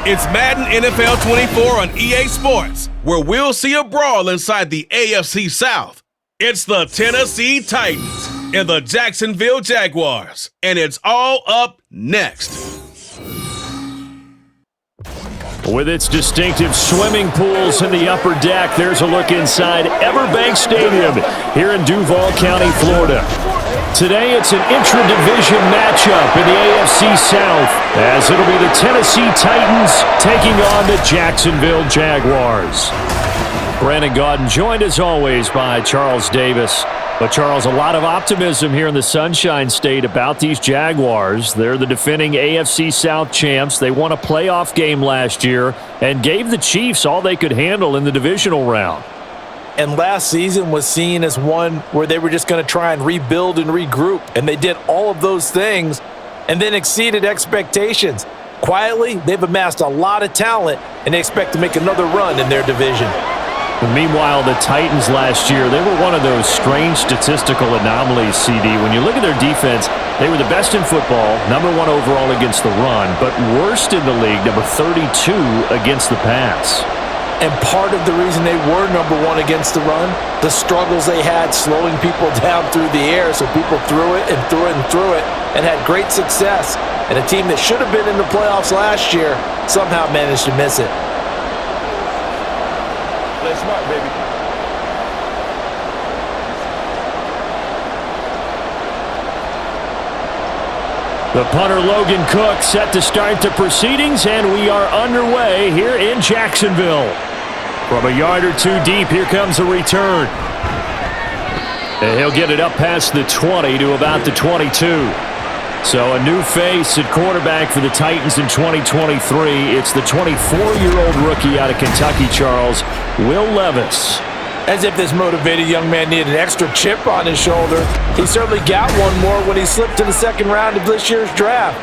It's Madden NFL 24 on EA Sports, where we'll see a brawl inside the AFC South. It's the Tennessee Titans and the Jacksonville Jaguars, and it's all up next. With its distinctive swimming pools in the upper deck, there's a look inside Everbank Stadium here in Duval County, Florida. Today, it's an intra-division matchup in the AFC South, as it'll be the Tennessee Titans taking on the Jacksonville Jaguars. Brandon Gaudin joined, as always, by Charles Davis. But, Charles, a lot of optimism here in the Sunshine State about these Jaguars. They're the defending AFC South champs. They won a playoff game last year and gave the Chiefs all they could handle in the divisional round. And last season was seen as one where they were just going to try and rebuild and regroup. And they did all of those things and then exceeded expectations. Quietly, they've amassed a lot of talent, and they expect to make another run in their division. And meanwhile, the Titans last year, they were one of those strange statistical anomalies, CD. When you look at their defense, they were the best in football, number 1 overall against the run, but worst in the league, number 32 against the pass. And part of the reason they were number 1 against the run, the struggles they had slowing people down through the air, so people threw it and threw it and threw it and had great success. And a team that should have been in the playoffs last year somehow managed to miss it. Play smart, baby. The punter Logan Cook set to start the proceedings, and we are underway here in Jacksonville. From a yard or two deep, here comes a return. And he'll get it up past the 20 to about the 22. So a new face at quarterback for the Titans in 2023. It's the 24-year-old rookie out of Kentucky, Charles, Will Levis. As if this motivated young man needed an extra chip on his shoulder. He certainly got one more when he slipped to the second round of this year's draft.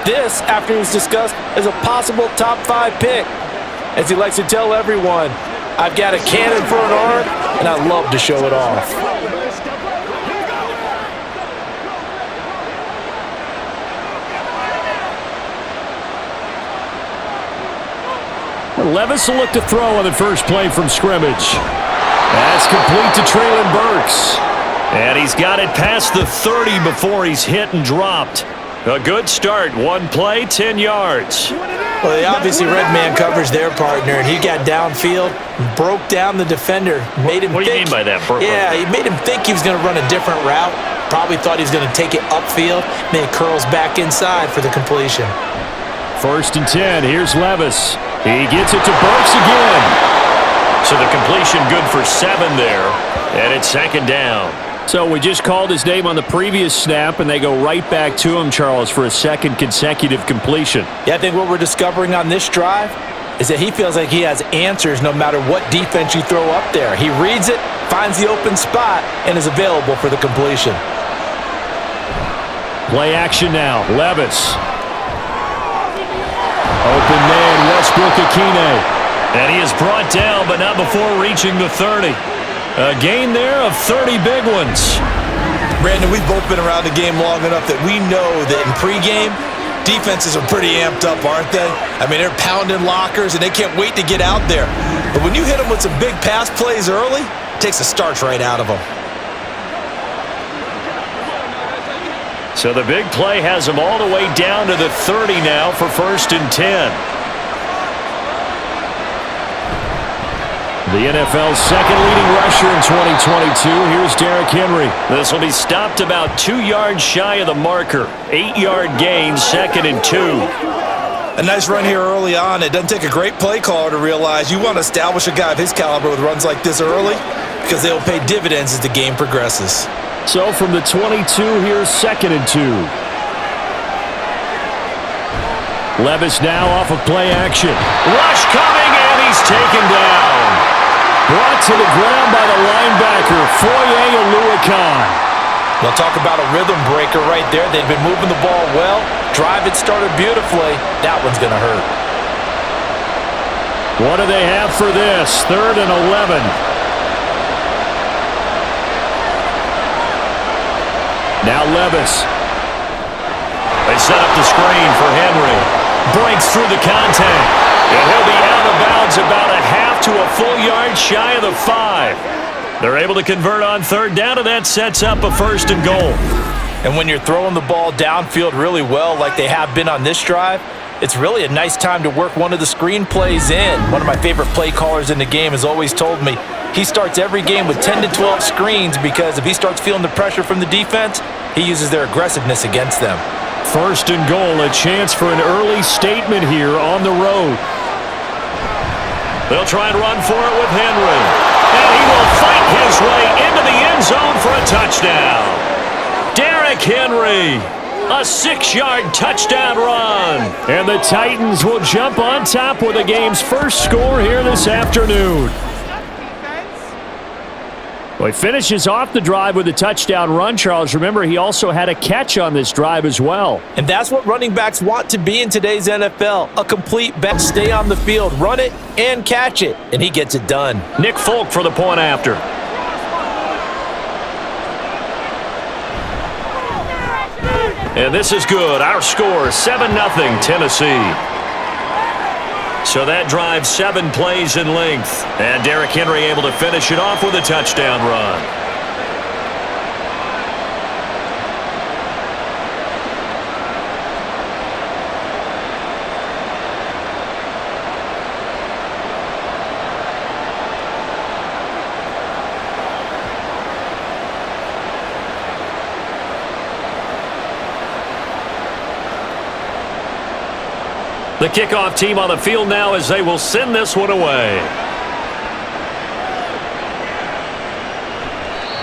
This, after he was discussed as a possible top 5 pick. As he likes to tell everyone, I've got a cannon for an arm, and I love to show it off. Levis will look to throw on the first play from scrimmage. That's complete to Traylon Burks. And he's got it past the 30 before he's hit and dropped. A good start. One play, 10 yards. Well, they obviously read man coverage their partner, and he got downfield, broke down the defender, made him What do you mean by that? Yeah, he made him think he was going to run a different route. Probably thought he was going to take it upfield, then he curls back inside for the completion. 1st and 10. Here's Levis. He gets it to Burks again. So the completion good for 7 there, and it's 2nd down. So we just called his name on the previous snap, and they go right back to him, Charles, for a 2nd consecutive completion. Yeah, I think what we're discovering on this drive is that he feels like he has answers no matter what defense you throw up there. He reads it, finds the open spot, and is available for the completion. Play action now. Levis. Open man, Westbrook-Akine. And he is brought down, but not before reaching the 30. A gain there of 30 big ones. Brandon, we've both been around the game long enough that we know that in pregame, defenses are pretty amped up, aren't they? I mean, they're pounding lockers, and they can't wait to get out there. But when you hit them with some big pass plays early, it takes the starch right out of them. So the big play has him all the way down to the 30 now for 1st and 10. The NFL's 2nd leading rusher in 2022. Here's Derrick Henry. This will be stopped about 2 yards shy of the marker. 8-yard gain, 2nd and 2. A nice run here early on. It doesn't take a great play caller to realize you want to establish a guy of his caliber with runs like this early because they will pay dividends as the game progresses. So from the 22, here's 2nd and 2. Levis now off of play action. Rush coming, and he's taken down. Brought to the ground by the linebacker, Foye Oluokun. They'll talk about a rhythm breaker right there. They've been moving the ball well. Drive it started beautifully. That one's going to hurt. What do they have for this? 3rd and 11. Now Levis. They set up the screen for Henry. breaks through the contact. And he'll be out of bounds about a half to a full yard shy of the 5. They're able to convert on third down, and that sets up a 1st and goal. And when you're throwing the ball downfield really well like they have been on this drive, it's really a nice time to work one of the screen plays in. One of my favorite play callers in the game has always told me he starts every game with 10 to 12 screens because if he starts feeling the pressure from the defense, he uses their aggressiveness against them. 1st and goal, a chance for an early statement here on the road. They'll try and run for it with Henry. And he will fight his way into the end zone for a touchdown. Derrick Henry, a 6-yard touchdown run. And the Titans will jump on top with the game's first score here this afternoon. Well, he finishes off the drive with a touchdown run, Charles. Remember, he also had a catch on this drive as well. And that's what running backs want to be in today's NFL. A complete back, stay on the field, run it, and catch it. And he gets it done. Nick Folk for the point after. And this is good. Our score, 7-0 Tennessee. So that drives 7 plays in length. And Derrick Henry able to finish it off with a touchdown run. The kickoff team on the field now as they will send this one away.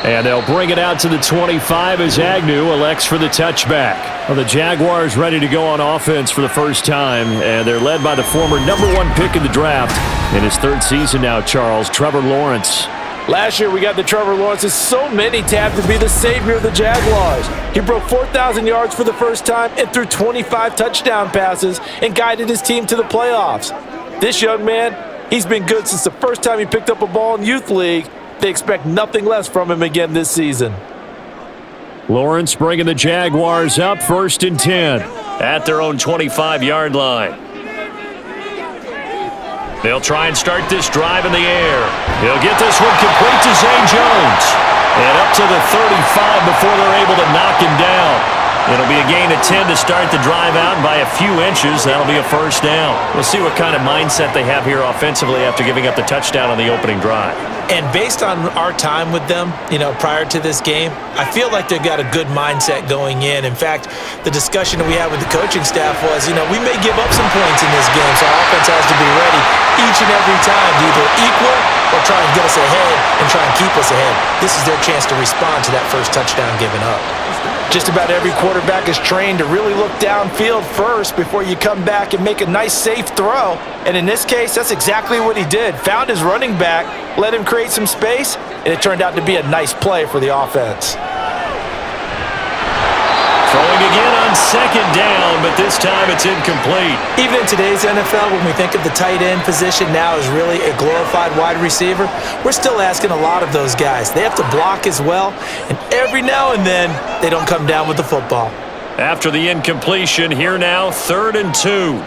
And they'll bring it out to the 25 as Agnew elects for the touchback. Well, the Jaguars ready to go on offense for the first time, and they're led by the former #1 pick in the draft. In his 3rd season now, Charles, Trevor Lawrence. Last year, we got the Trevor Lawrences. So many tabbed to be the savior of the Jaguars. He broke 4,000 yards for the first time and threw 25 touchdown passes and guided his team to the playoffs. This young man, he's been good since the first time he picked up a ball in Youth League. They expect nothing less from him again this season. Lawrence bringing the Jaguars up 1st and 10 at their own 25-yard line. They'll try and start this drive in the air. He'll get this one complete to Zay Jones. And up to the 35 before they're able to knock him down. It'll be a gain of 10 to start the drive out, and by a few inches, that'll be a 1st down. We'll see what kind of mindset they have here offensively after giving up the touchdown on the opening drive. And based on our time with them, prior to this game, I feel like they've got a good mindset going in. In fact, the discussion that we had with the coaching staff was, we may give up some points in this game, so our offense has to be ready each and every time to either equal or try and get us ahead and try and keep us ahead. This is their chance to respond to that first touchdown given up. Just about every quarterback is trained to really look downfield first before you come back and make a nice, safe throw. And in this case, that's exactly what he did. Found his running back, let him create some space, and it turned out to be a nice play for the offense. Throwing again on 2nd down, but this time it's incomplete. Even in today's NFL, when we think of the tight end position now as really a glorified wide receiver, we're still asking a lot of those guys. They have to block as well, and every now and then, they don't come down with the football. After the incompletion, here now, 3rd and 2.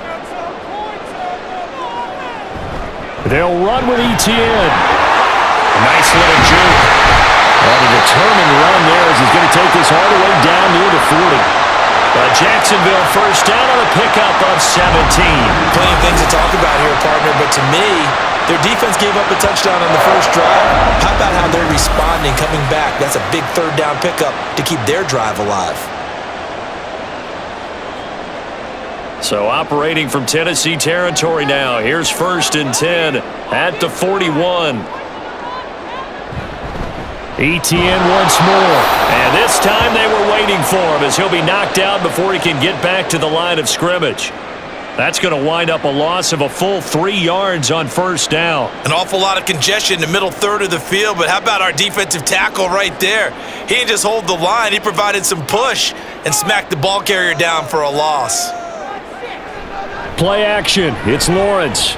They'll run with Etienne. Nice little juke. And a determined run there as he's going to take this all the way down near the 40. Jacksonville 1st down on a pickup of 17. Plenty of things to talk about here, partner, but to me, their defense gave up a touchdown on the first drive. How about how they're responding, coming back? That's a big 3rd down pickup to keep their drive alive. So operating from Tennessee territory now. Here's 1st and 10 at the 41. Etienne once more. And this time they were waiting for him as he'll be knocked out before he can get back to the line of scrimmage. That's going to wind up a loss of a full 3 yards on 1st down. An awful lot of congestion in the middle third of the field, but how about our defensive tackle right there? He didn't just hold the line. He provided some push and smacked the ball carrier down for a loss. Play action. It's Lawrence.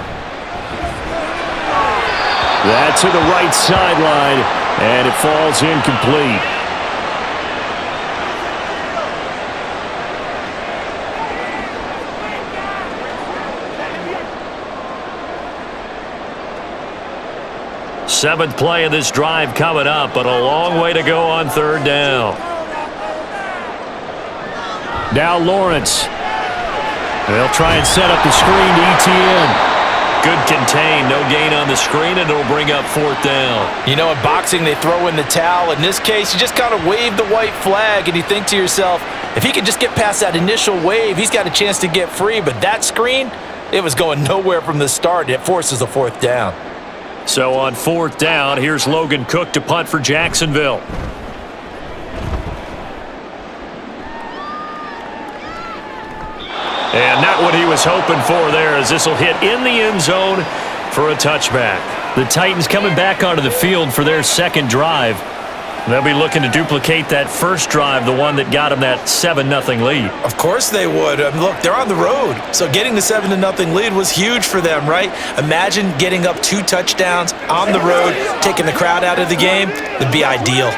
That to the right sideline, and it falls incomplete. Seventh play of this drive coming up, but a long way to go on third down. Now Lawrence. They'll try and set up the screen to ETN. Good contain, no gain on the screen, and it'll bring up fourth down. You know, in boxing, they throw in the towel. In this case, you just kind of wave the white flag, and you think to yourself, if he could just get past that initial wave, he's got a chance to get free. But that screen, it was going nowhere from the start. It forces a fourth down. So on fourth down, here's Logan Cook to punt for Jacksonville. And not what he was hoping for there, as this will hit in the end zone for a touchback. The Titans coming back onto the field for their second drive. They'll be looking to duplicate that first drive, the one that got them that 7-0 lead. Of course they would. Look, they're on the road, so getting the 7-0 lead was huge for them, right? Imagine getting up 2 touchdowns on the road, taking the crowd out of the game. It'd be ideal.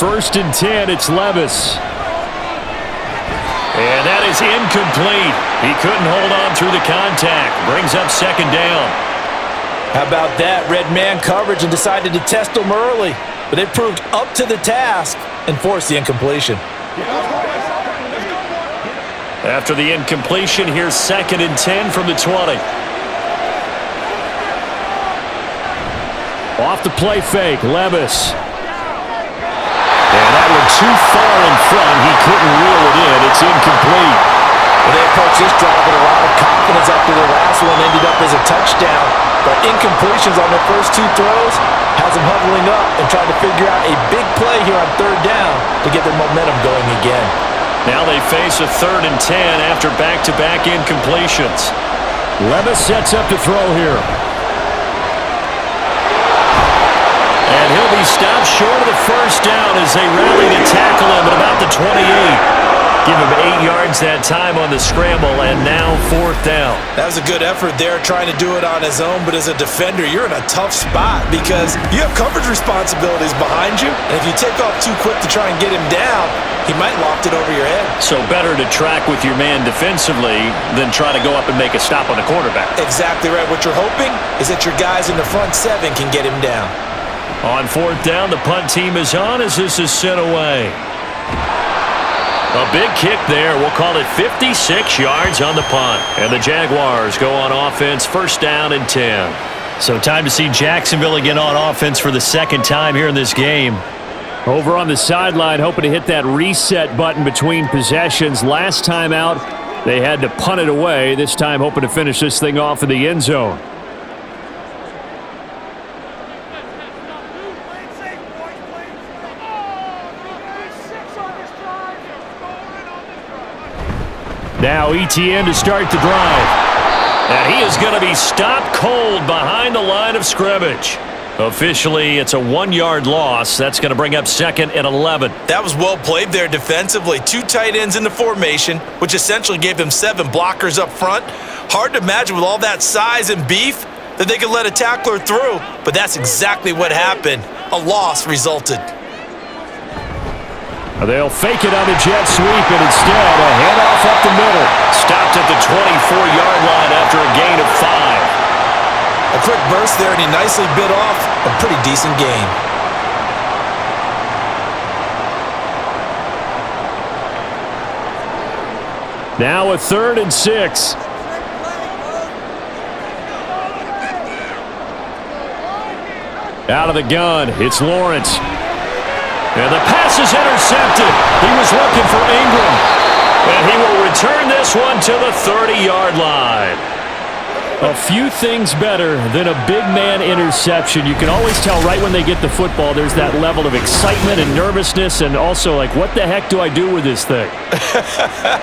First and 10, it's Levis. And that is incomplete. He couldn't hold on through the contact. Brings up second down. How about that? Red man coverage and decided to test them early. But they proved up to the task and forced the incompletion. After the incompletion, here's second and 10 from the 20. Off the play fake, Levis. And that one too far in front. He couldn't reel it in. It's incomplete. Well, they approached this drive with a lot of confidence after the last one ended up as a touchdown. But incompletions on their first 2 throws has them huddling up and trying to figure out a big play here on third down to get their momentum going again. Now they face a third and 10 after back-to-back incompletions. Levis sets up to throw here. And he'll be stopped short of the first down as they rally to tackle him at about the 28. Give him 8 yards that time on the scramble, and now fourth down. That was a good effort there, trying to do it on his own, but as a defender, you're in a tough spot because you have coverage responsibilities behind you, and if you take off too quick to try and get him down, he might loft it over your head. So better to track with your man defensively than try to go up and make a stop on the quarterback. Exactly right. What you're hoping is that your guys in the front 7 can get him down. On fourth down, the punt team is on as this is sent away. A big kick there. We'll call it 56 yards on the punt. And the Jaguars go on offense, first down and 10. So time to see Jacksonville again on offense for the second time here in this game. Over on the sideline, hoping to hit that reset button between possessions. Last time out, they had to punt it away. This time hoping to finish this thing off in the end zone. Now ETN to start the drive. And he is going to be stopped cold behind the line of scrimmage. Officially, it's a 1-yard loss. That's going to bring up second and 11. That was well played there defensively. 2 tight ends in the formation, which essentially gave them 7 blockers up front. Hard to imagine with all that size and beef that they could let a tackler through, but that's exactly what happened. A loss resulted. They'll fake it on the jet sweep, and instead a handoff up the middle. Stopped at the 24-yard line after a gain of 5. A quick burst there, and he nicely bit off a pretty decent gain. Now a third and 6. Out of the gun, it's Lawrence. And the pass is intercepted. He was looking for Ingram. And he will return this one to the 30-yard line. A few things better than a big man interception. You can always tell right when they get the football, there's that level of excitement and nervousness, and also like, what the heck do I do with this thing?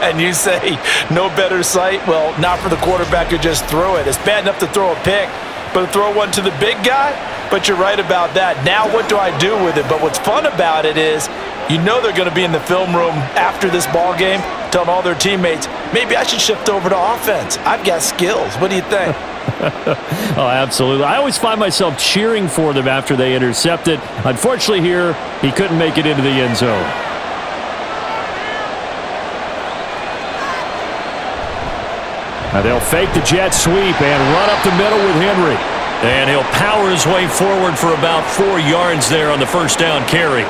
And you say, no better sight? Well, not for the quarterback to just throw it. It's bad enough to throw a pick, but to throw one to the big guy? But you're right about that. Now what do I do with it? But what's fun about it is you know they're going to be in the film room after this ball game telling all their teammates, maybe I should shift over to offense. I've got skills. What do you think? Oh, absolutely. I always find myself cheering for them after they intercept it. Unfortunately here, he couldn't make it into the end zone. Now they'll fake the jet sweep and run up the middle with Henry. And he'll power his way forward for about 4 yards there on the first down carry.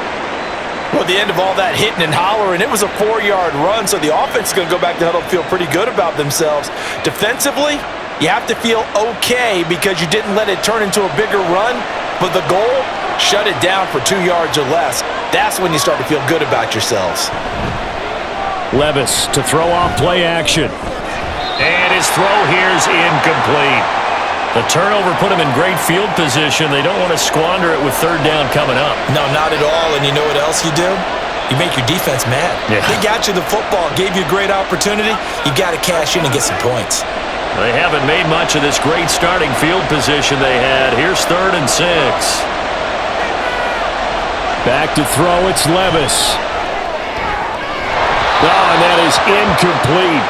Well, at the end of all that hitting and hollering, it was a 4-yard run, so the offense is going to go back to huddle and feel pretty good about themselves. Defensively, you have to feel okay because you didn't let it turn into a bigger run, but the goal, shut it down for 2 yards or less. That's when you start to feel good about yourselves. Levis to throw off play action. And his throw here's incomplete. The turnover put him in great field position. They don't want to squander it with third down coming up. No, not at all. And you know what else you do? You make your defense mad. Yeah. They got you the football, gave you a great opportunity. You got to cash in and get some points. They haven't made much of this great starting field position they had. Here's 3rd and 6. Back to throw, it's Levis. Oh, and that is incomplete.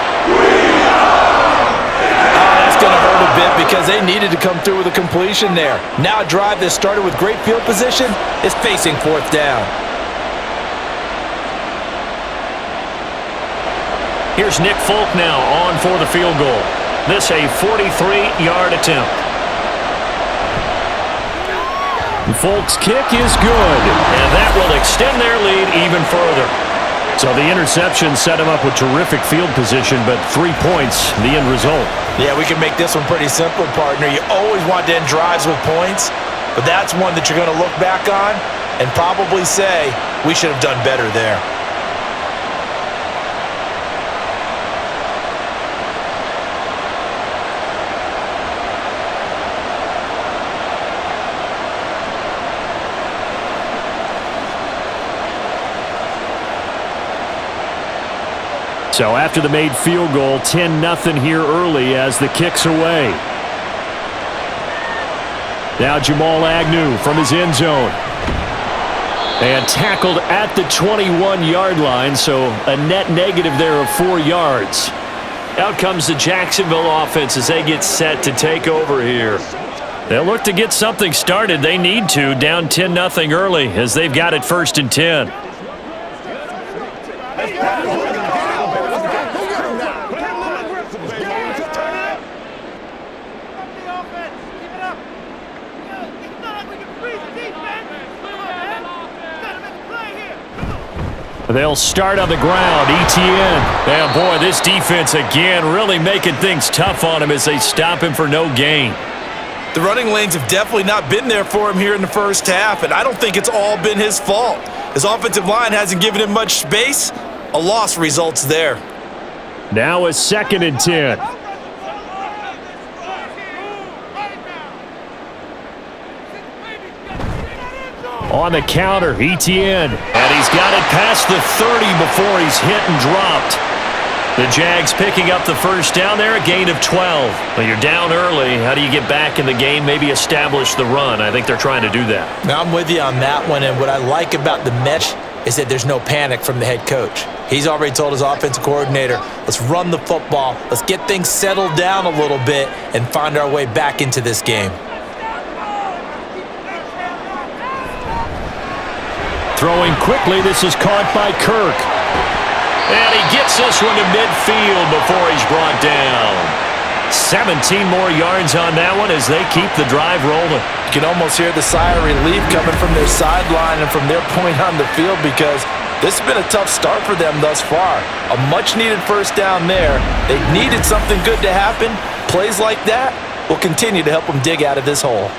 That's going to hurt a bit because they needed to come through with a completion there. Now a drive that started with great field position is facing 4th down. Here's Nick Folk now on for the field goal. This a 43-yard attempt. Folk's kick is good. And that will extend their lead even further. So the interception set him up with terrific field position, but 3 points, the end result. Yeah, we can make this one pretty simple, partner. You always want to end drives with points, but that's one that you're going to look back on and probably say, we should have done better there. So after the made field goal, 10-0 here early as the kick's away. Now Jamal Agnew from his end zone. And tackled at the 21-yard line, so a net negative there of 4 yards. Out comes the Jacksonville offense as they get set to take over here. They'll look to get something started. They need to, down 10-0 early as they've got it 1st and 10. They'll start on the ground. Etienne. Yeah, boy, this defense again really making things tough on him as they stop him for no gain. The running lanes have definitely not been there for him here in the first half, and I don't think it's all been his fault. His offensive line hasn't given him much space. A loss results there. Now a 2nd and 10. On the counter, Etienne. And he's got it past the 30 before he's hit and dropped. The Jags picking up the first down there, a gain of 12. Well, you're down early. How do you get back in the game, maybe establish the run? I think they're trying to do that. Now, I'm with you on that one, and what I like about the mesh is that there's no panic from the head coach. He's already told his offensive coordinator, let's run the football, let's get things settled down a little bit and find our way back into this game. Throwing quickly, this is caught by Kirk. And he gets this one to midfield before he's brought down. 17 more yards on that one as they keep the drive rolling. You can almost hear the sigh of relief coming from their sideline and from their point on the field because this has been a tough start for them thus far. A much-needed first down there. They needed something good to happen. Plays like that will continue to help them dig out of this hole.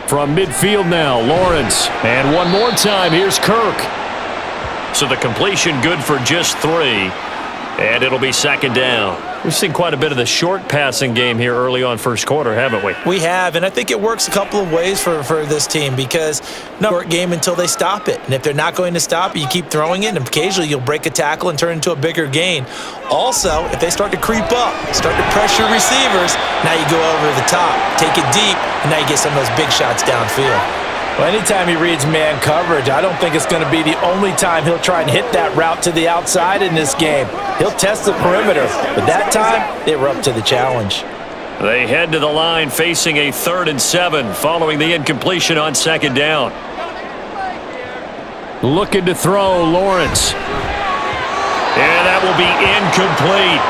From midfield now, Lawrence. And one more time, here's Kirk. So the completion good for just 3. And it'll be 2nd down. We've seen quite a bit of the short passing game here early on first quarter, haven't we? We have, and I think it works a couple of ways for this team because no short game until they stop it. And if they're not going to stop it, you keep throwing it, and occasionally you'll break a tackle and turn into a bigger gain. Also, if they start to creep up, start to pressure receivers, now you go over the top, take it deep, and now you get some of those big shots downfield. Well, anytime he reads man coverage, I don't think it's going to be the only time he'll try and hit that route to the outside in this game. He'll test the perimeter, but that time, they were up to the challenge. They head to the line facing a 3rd and 7 following the incompletion on 2nd down. Looking to throw, Lawrence. And that will be incomplete.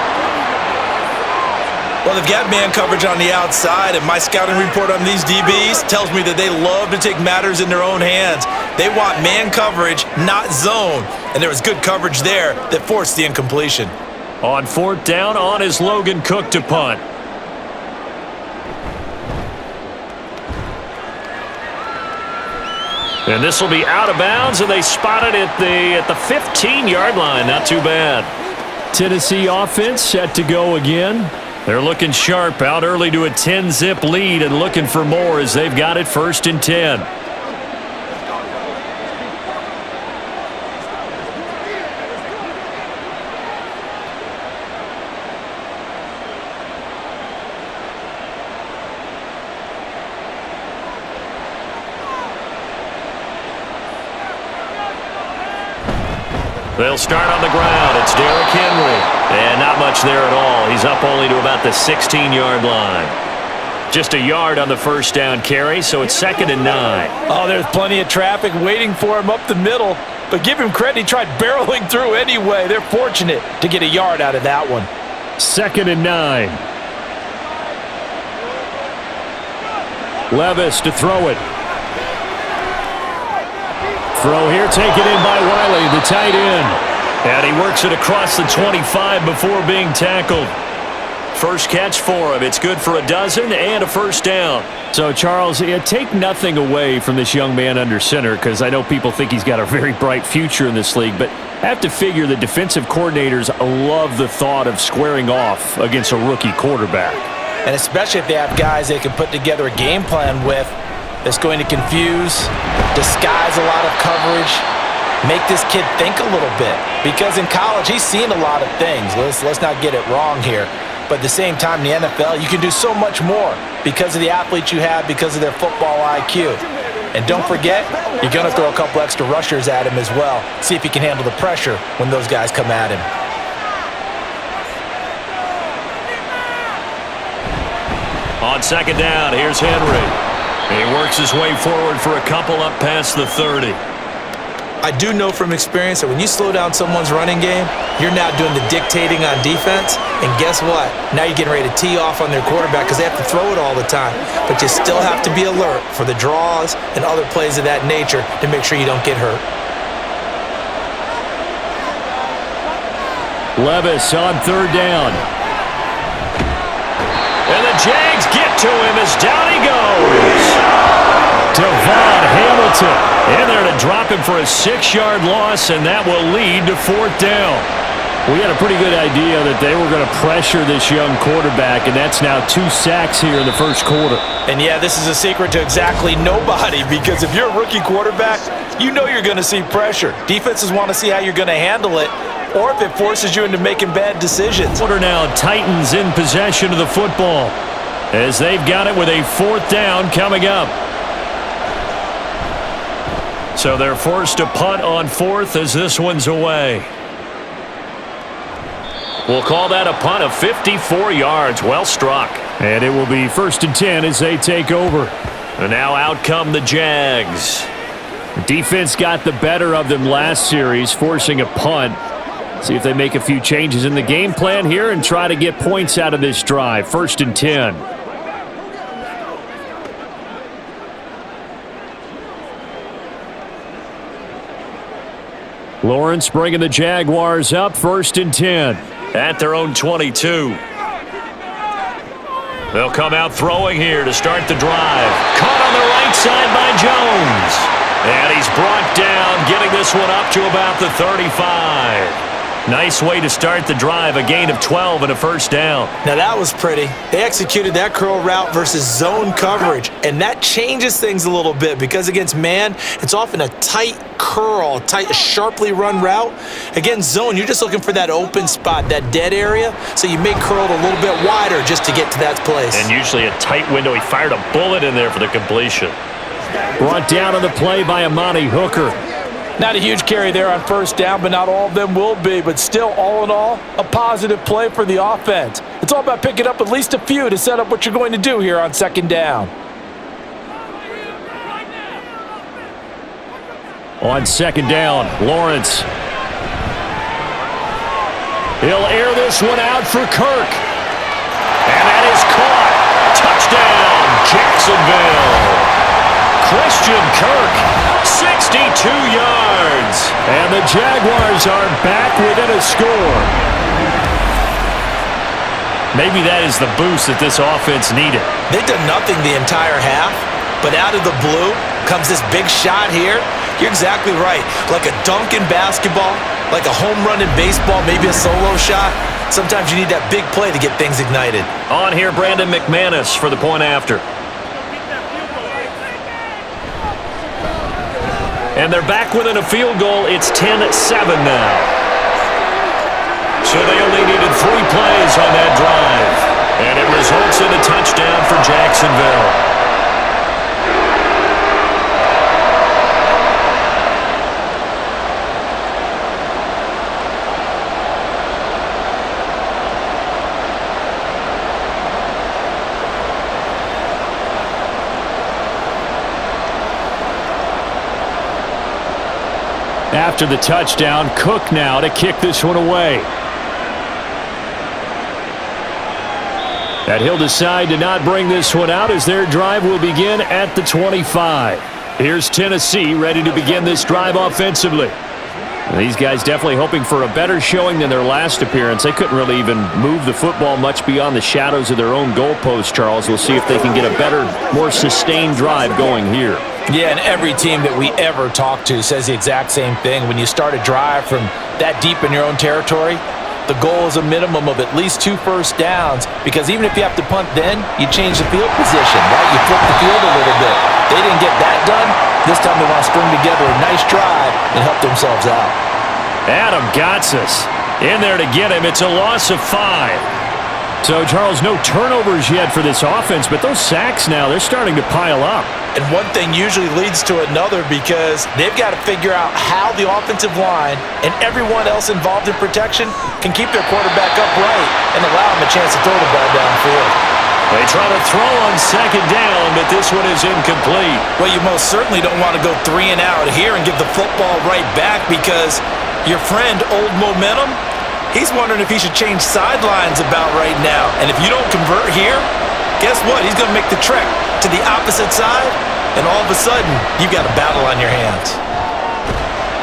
Well, they've got man coverage on the outside, and my scouting report on these DBs tells me that they love to take matters in their own hands. They want man coverage, not zone. And there was good coverage there that forced the incompletion. On 4th down, on is Logan Cook to punt. And this will be out of bounds, and they spot it at the 15-yard line. Not too bad. Tennessee offense set to go again. They're looking sharp, out early to a 10-zip lead and looking for more as they've got it 1st and 10. They'll start on the ground. It's Derrick Henry. And not much there at all. He's up only to about the 16-yard line. Just a yard on the 1st down carry, so it's 2nd and 9. Oh, there's plenty of traffic waiting for him up the middle. But give him credit, he tried barreling through anyway. They're fortunate to get a yard out of that one. 2nd and 9. Levis to throw it. Throw here, taken in by Wiley, the tight end. And he works it across the 25 before being tackled. First catch for him. It's good for a dozen and a 1st down. So, Charles, take nothing away from this young man under center, because I know people think he's got a very bright future in this league, but I have to figure the defensive coordinators love the thought of squaring off against a rookie quarterback. And especially if they have guys they can put together a game plan with that's going to confuse, disguise a lot of coverage, make this kid think a little bit. Because in college, he's seen a lot of things. Let's not get it wrong here. But at the same time, in the NFL, you can do so much more because of the athletes you have, because of their football IQ. And don't forget, you're going to throw a couple extra rushers at him as well. See if he can handle the pressure when those guys come at him. On 2nd down, here's Henry. He works his way forward for a couple up past the 30. I do know from experience that when you slow down someone's running game, you're now doing the dictating on defense. And guess what? Now you're getting ready to tee off on their quarterback because they have to throw it all the time. But you still have to be alert for the draws and other plays of that nature to make sure you don't get hurt. Levis on 3rd down. And the Jags get to him as down he goes. Devon Hamilton. And they're to drop him for a 6-yard loss, and that will lead to 4th down. We had a pretty good idea that they were going to pressure this young quarterback, and that's now 2 sacks here in the 1st quarter. And yeah, this is a secret to exactly nobody, because if you're a rookie quarterback, you know you're going to see pressure. Defenses want to see how you're going to handle it, or if it forces you into making bad decisions. Quarter now, Titans in possession of the football as they've got it with a 4th down coming up. So they're forced to punt on 4th as this one's away. We'll call that a punt of 54 yards. Well struck. And it will be 1st and 10 as they take over. And now out come the Jags. The defense got the better of them last series, forcing a punt. See if they make a few changes in the game plan here and try to get points out of this drive. 1st and 10. Lawrence bringing the Jaguars up, 1st and 10. At their own 22. They'll come out throwing here to start the drive. Caught on the right side by Jones. And he's brought down, getting this one up to about the 35. Nice way to start the drive, a gain of 12 and a 1st down. Now that was pretty. They executed that curl route versus zone coverage, and that changes things a little bit because against man, it's often a tight curl, tight, sharply run route. Against zone, you're just looking for that open spot, that dead area, so you may curl it a little bit wider just to get to that place. And usually a tight window. He fired a bullet in there for the completion. Brought down on the play by Amani Hooker. Not a huge carry there on 1st down, but not all of them will be. But still, all in all, a positive play for the offense. It's all about picking up at least a few to set up what you're going to do here on 2nd down. On second down, Lawrence. He'll air this one out for Kirk. And that is caught. Touchdown, Jacksonville. Christian Kirk, 62 yards. And the Jaguars are back within a score. Maybe that is the boost that this offense needed. They've done nothing the entire half, but out of the blue comes this big shot here. You're exactly right. Like a dunk in basketball, like a home run in baseball, maybe a solo shot. Sometimes you need that big play to get things ignited. On here, Brandon McManus for the point after. And they're back within a field goal. It's 10-7 now. So they only needed 3 plays on that drive. And it results in a touchdown for Jacksonville. After the touchdown, Cook now to kick this one away. And he'll decide to not bring this one out as their drive will begin at the 25. Here's Tennessee ready to begin this drive offensively. These guys definitely hoping for a better showing than their last appearance. They couldn't really even move the football much beyond the shadows of their own goalpost, Charles. We'll see if they can get a better, more sustained drive going here. Yeah, and every team that we ever talk to says the exact same thing. When you start a drive from that deep in your own territory, the goal is a minimum of at least 2 first downs, because even if you have to punt then, you change the field position, right? You flip the field a little bit. They didn't get that done. This time they want to string together a nice drive and help themselves out. Adam Gotsis in there to get him. It's a loss of 5. So, Charles, no turnovers yet for this offense, but those sacks now, they're starting to pile up. And one thing usually leads to another, because they've got to figure out how the offensive line and everyone else involved in protection can keep their quarterback upright and allow him a chance to throw the ball downfield. They try to throw on second down, but this one is incomplete. Well, you most certainly don't want to go 3 and out here and give the football right back, because your friend, Old Momentum, he's wondering if he should change sidelines about right now. And if you don't convert here, guess what? He's going to make the trek to the opposite side, and all of a sudden, you've got a battle on your hands.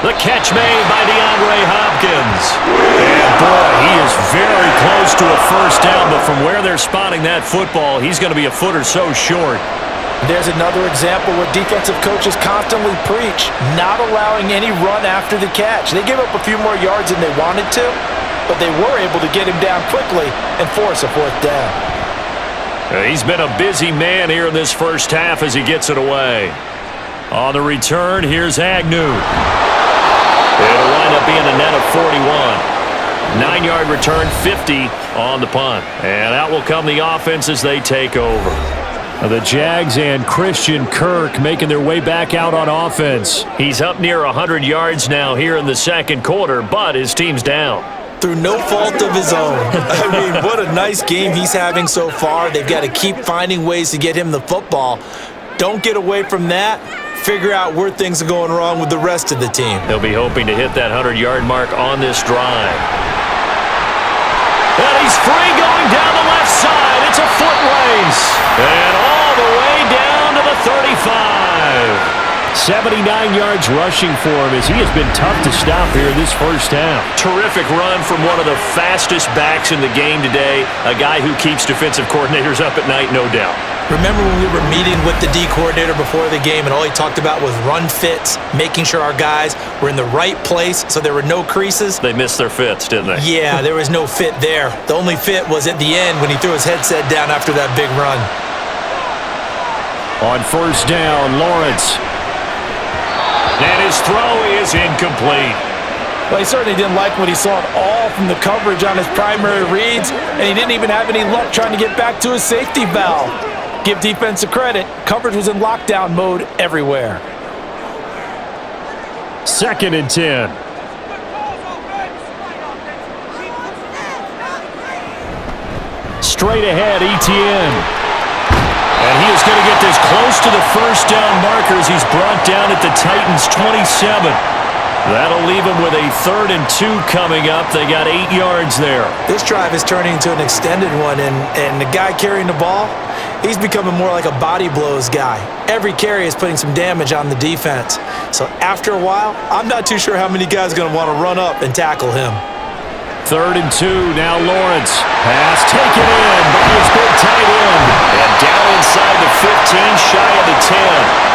The catch made by DeAndre Hopkins. And boy, he is very close to a first down, but from where they're spotting that football, he's going to be a foot or so short. There's another example where defensive coaches constantly preach not allowing any run after the catch. They gave up a few more yards than they wanted to, but they were able to get him down quickly and force a 4th down. He's been a busy man here in this first half as he gets it away. On the return, here's Agnew. It'll wind up being a net of 41. 9-yard return, 50 on the punt. And out will come the offense as they take over. The Jags and Christian Kirk making their way back out on offense. He's up near 100 yards now here in the second quarter, but his team's down. Through no fault of his own. I mean, what a nice game he's having so far. They've got to keep finding ways to get him the football. Don't get away from that. Figure out where things are going wrong with the rest of the team. They'll be hoping to hit that 100-yard mark on this drive. And he's free going down the left side. It's a foot race. And all the way down to the 35. 79 yards rushing for him as he has been tough to stop here in this first half. Terrific run from one of the fastest backs in the game today. A guy who keeps defensive coordinators up at night, no doubt. Remember when we were meeting with the D coordinator before the game and all he talked about was run fits, making sure our guys were in the right place so there were no creases? They missed their fits, didn't they? Yeah, there was no fit there. The only fit was at the end when he threw his headset down after that big run. On first down, Lawrence. And his throw is incomplete. Well, he certainly didn't like what he saw at all from the coverage on his primary reads, and he didn't even have any luck trying to get back to his safety valve. Give defense a credit. Coverage was in lockdown mode everywhere. 2nd and 10. Straight ahead, ETN. And he is going to get this close to the first down marker as he's brought down at the Titans' 27. That'll leave him with a 3rd and 2 coming up. They got 8 yards there. This drive is turning into an extended one, and the guy carrying the ball, he's becoming more like a body blows guy. Every carry is putting some damage on the defense. So after a while, I'm not too sure how many guys are going to want to run up and tackle him. 3rd and 2, now Lawrence. Pass taken in by his big tight end. And down inside the 15, shy of the 10.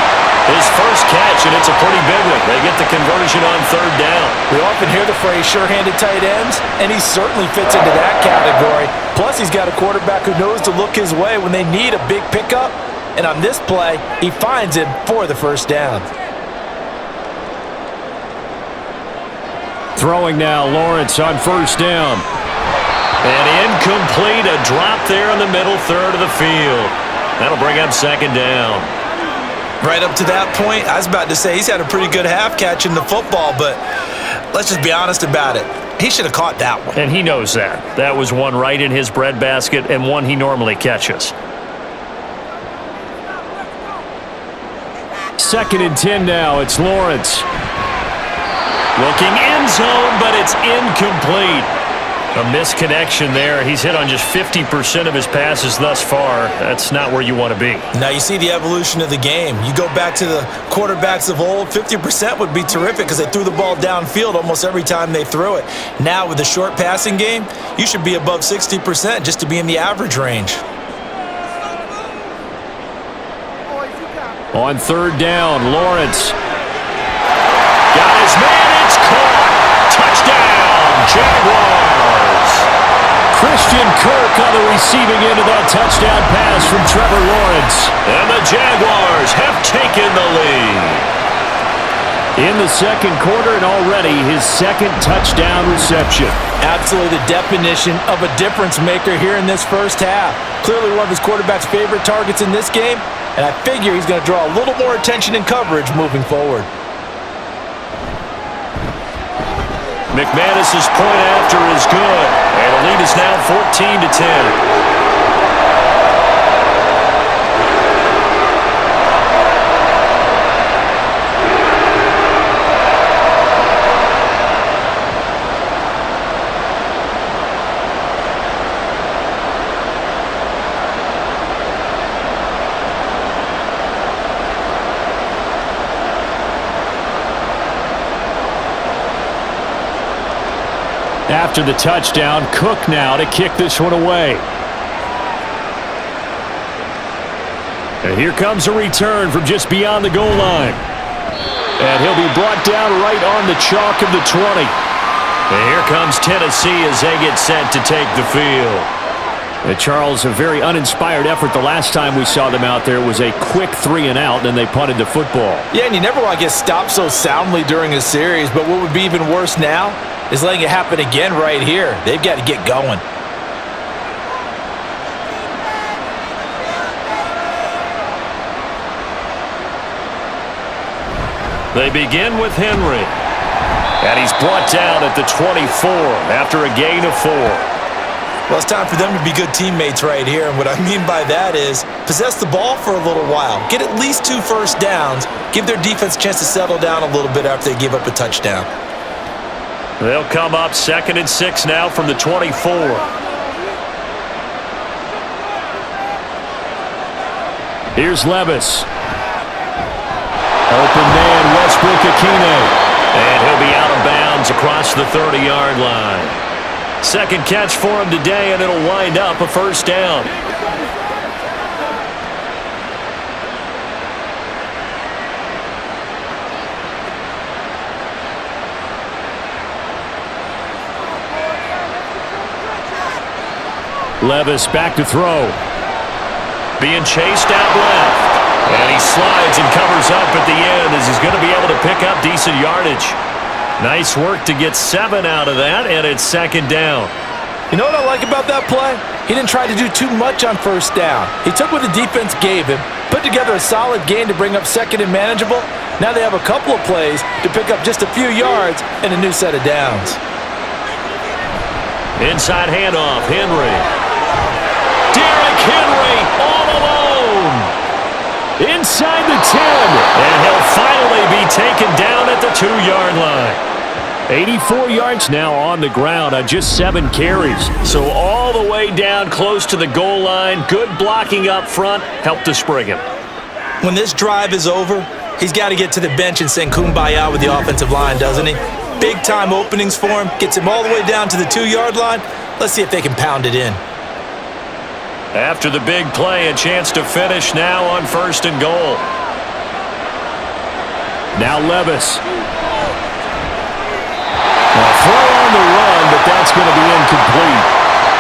His first catch, and it's a pretty big one. They get the conversion on 3rd down. We often hear the phrase sure-handed tight ends, and he certainly fits into that category. Plus, he's got a quarterback who knows to look his way when they need a big pickup. And on this play, he finds him for the first down. Throwing now, Lawrence on 1st down. And incomplete, a drop there in the middle 3rd of the field. That'll bring up 2nd down. Right up to that point, I was about to say he's had a pretty good half catching the football, but let's just be honest about it. He should have caught that one. And he knows that. That was one right in his breadbasket and one he normally catches. 2nd and 10 now, it's Lawrence. Looking end zone, but it's incomplete. A misconnection there. He's hit on just 50% of his passes thus far. That's not where you want to be. Now you see the evolution of the game. You go back to the quarterbacks of old, 50% would be terrific because they threw the ball downfield almost every time they threw it. Now with the short passing game, you should be above 60% just to be in the average range. On 3rd down, Lawrence. Got his man, it's caught. Touchdown, Jaguars. Christian Kirk on the receiving end of that touchdown pass from Trevor Lawrence. And the Jaguars have taken the lead. In the 2nd quarter, and already his 2nd touchdown reception. Absolutely the definition of a difference maker here in this first half. Clearly one of his quarterback's favorite targets in this game, and I figure he's going to draw a little more attention and coverage moving forward. McManus's point after is good, and the lead is now 14-10. After the touchdown, Cook now to kick this one away. And here comes a return from just beyond the goal line. And he'll be brought down right on the chalk of the 20. And here comes Tennessee as they get set to take the field. Charles, a very uninspired effort the last time we saw them out there was a quick 3-and-out, and then they punted the football. Yeah, and you never want to get stopped so soundly during a series, but what would be even worse now is letting it happen again right here. They've got to get going. They begin with Henry. And he's brought down at the 24 after a gain of 4. Well, it's time for them to be good teammates right here, and what I mean by that is possess the ball for a little while. Get at least 2 first downs. Give their defense a chance to settle down a little bit after they give up a touchdown. They'll come up 2nd and 6 now from the 24. Here's Levis. Open man, Westbrook-Akine. And he'll be out of bounds across the 30-yard line. 2nd catch for him today, and it'll wind up a first down. Levis back to throw. Being chased out left. And he slides and covers up at the end as he's going to be able to pick up decent yardage. Nice work to get 7 out of that, and it's 2nd down. You know what I like about that play? He didn't try to do too much on first down. He took what the defense gave him, put together a solid gain to bring up 2nd and manageable. Now they have a couple of plays to pick up just a few yards and a new set of downs. Inside handoff, Henry. Derrick Henry all alone. inside the 10. And he'll finally be taken down at the 2-yard line. 84 yards now on the ground on just 7 carries. So all the way down close to the goal line. Good blocking up front. Helped to spring him. When this drive is over, he's got to get to the bench and sing Kumbaya with the offensive line, doesn't he? Big-time openings for him. Gets him all the way down to the 2-yard line. Let's see if they can pound it in. After the big play, a chance to finish now on 1st and goal. Now Levis. Throw on the run, but that's going to be incomplete.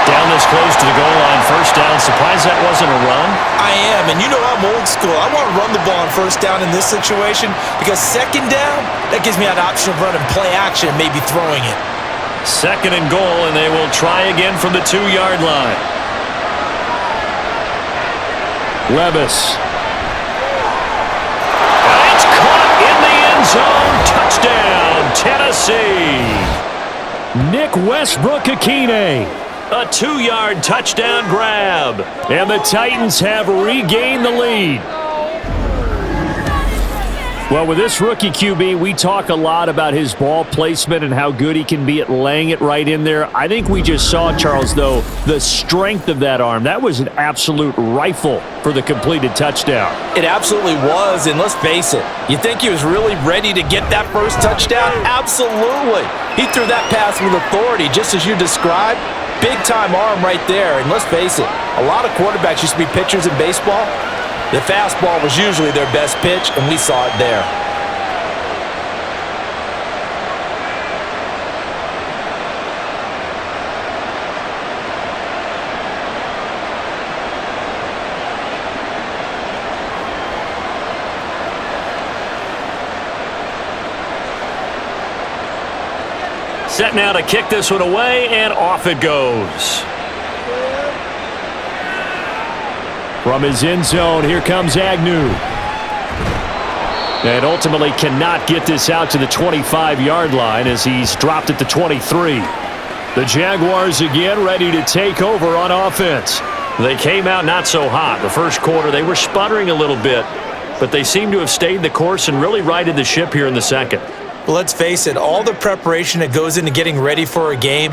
Down this close to the goal line, 1st down. Surprised that wasn't a run? I am, and you know I'm old school. I want to run the ball on 1st down in this situation because 2nd down, that gives me an option of running play action and maybe throwing it. 2nd and goal, and they will try again from the 2-yard line. Levis. And it's caught in the end zone. Touchdown, Tennessee. Nick Westbrook-Akine. A 2-yard touchdown grab. And the Titans have regained the lead. Well, with this rookie QB, we talk a lot about his ball placement and how good he can be at laying it right in there. I think we just saw, Charles, though, the strength of that arm. That was an absolute rifle for the completed touchdown. It absolutely was, and let's face it, you think he was really ready to get that first touchdown? Absolutely. He threw that pass with authority, just as you described. Big-time arm right there, and let's face it, a lot of quarterbacks used to be pitchers in baseball. The fastball was usually their best pitch, and we saw it there. Set now to kick this one away, and off it goes. From his end zone, here comes Agnew. And ultimately cannot get this out to the 25-yard line as he's dropped at the 23. The Jaguars again ready to take over on offense. They came out not so hot. The first quarter, they were sputtering a little bit, but they seem to have stayed the course and really righted the ship here in the second. Well, let's face it, all the preparation that goes into getting ready for a game,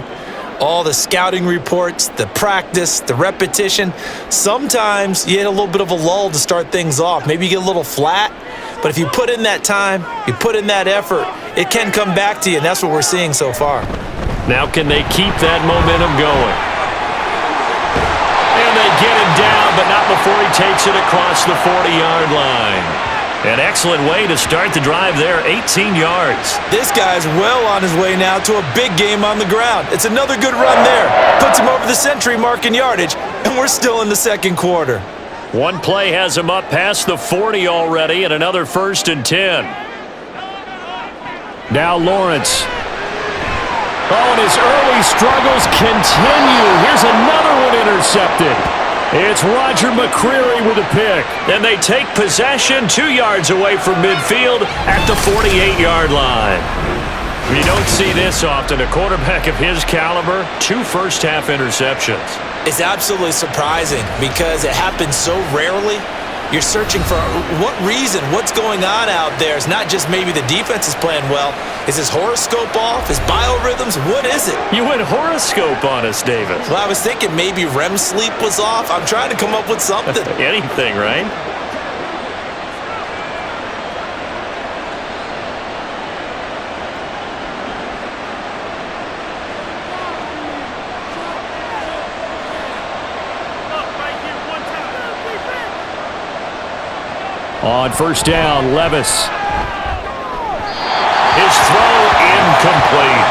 all the scouting reports, the practice, the repetition, sometimes you hit a little bit of a lull to start things off. Maybe you get a little flat, but if you put in that time, you put in that effort, it can come back to you, and that's what we're seeing so far. Now can they keep that momentum going? And they get him down, but not before he takes it across the 40-yard line. An excellent way to start the drive there, 18 yards. This guy's well on his way now to a big game on the ground. It's another good run there. Puts him over the century mark in yardage, and we're still in the second quarter. One play has him up past the 40 already, and another 1st and 10. Now Lawrence. Oh, and his early struggles continue. Here's another one intercepted. It's Roger McCreary with a pick. And they take possession 2 yards away from midfield at the 48-yard line. You don't see this often. A quarterback of his caliber, 2 first-half interceptions. It's absolutely surprising because it happens so rarely. You're searching for what reason, what's going on out there. It's not just maybe the defense is playing well. Is his horoscope off? His biorhythms? What is it? You went horoscope on us, David. Well, I was thinking maybe REM sleep was off. I'm trying to come up with something. Anything, right? On 1st down, Levis. His throw incomplete.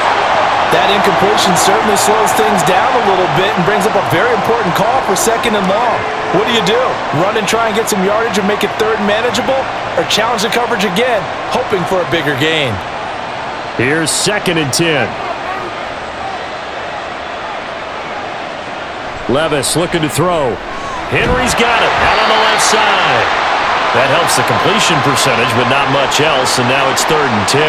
That incompletion certainly slows things down a little bit and brings up a very important call for 2nd and long. What do? Run and try and get some yardage and make it 3rd and manageable? Or challenge the coverage again, hoping for a bigger gain? Here's 2nd and 10. Levis looking to throw. Henry's got it out on the left side. That helps the completion percentage, but not much else, and now it's 3rd and 10.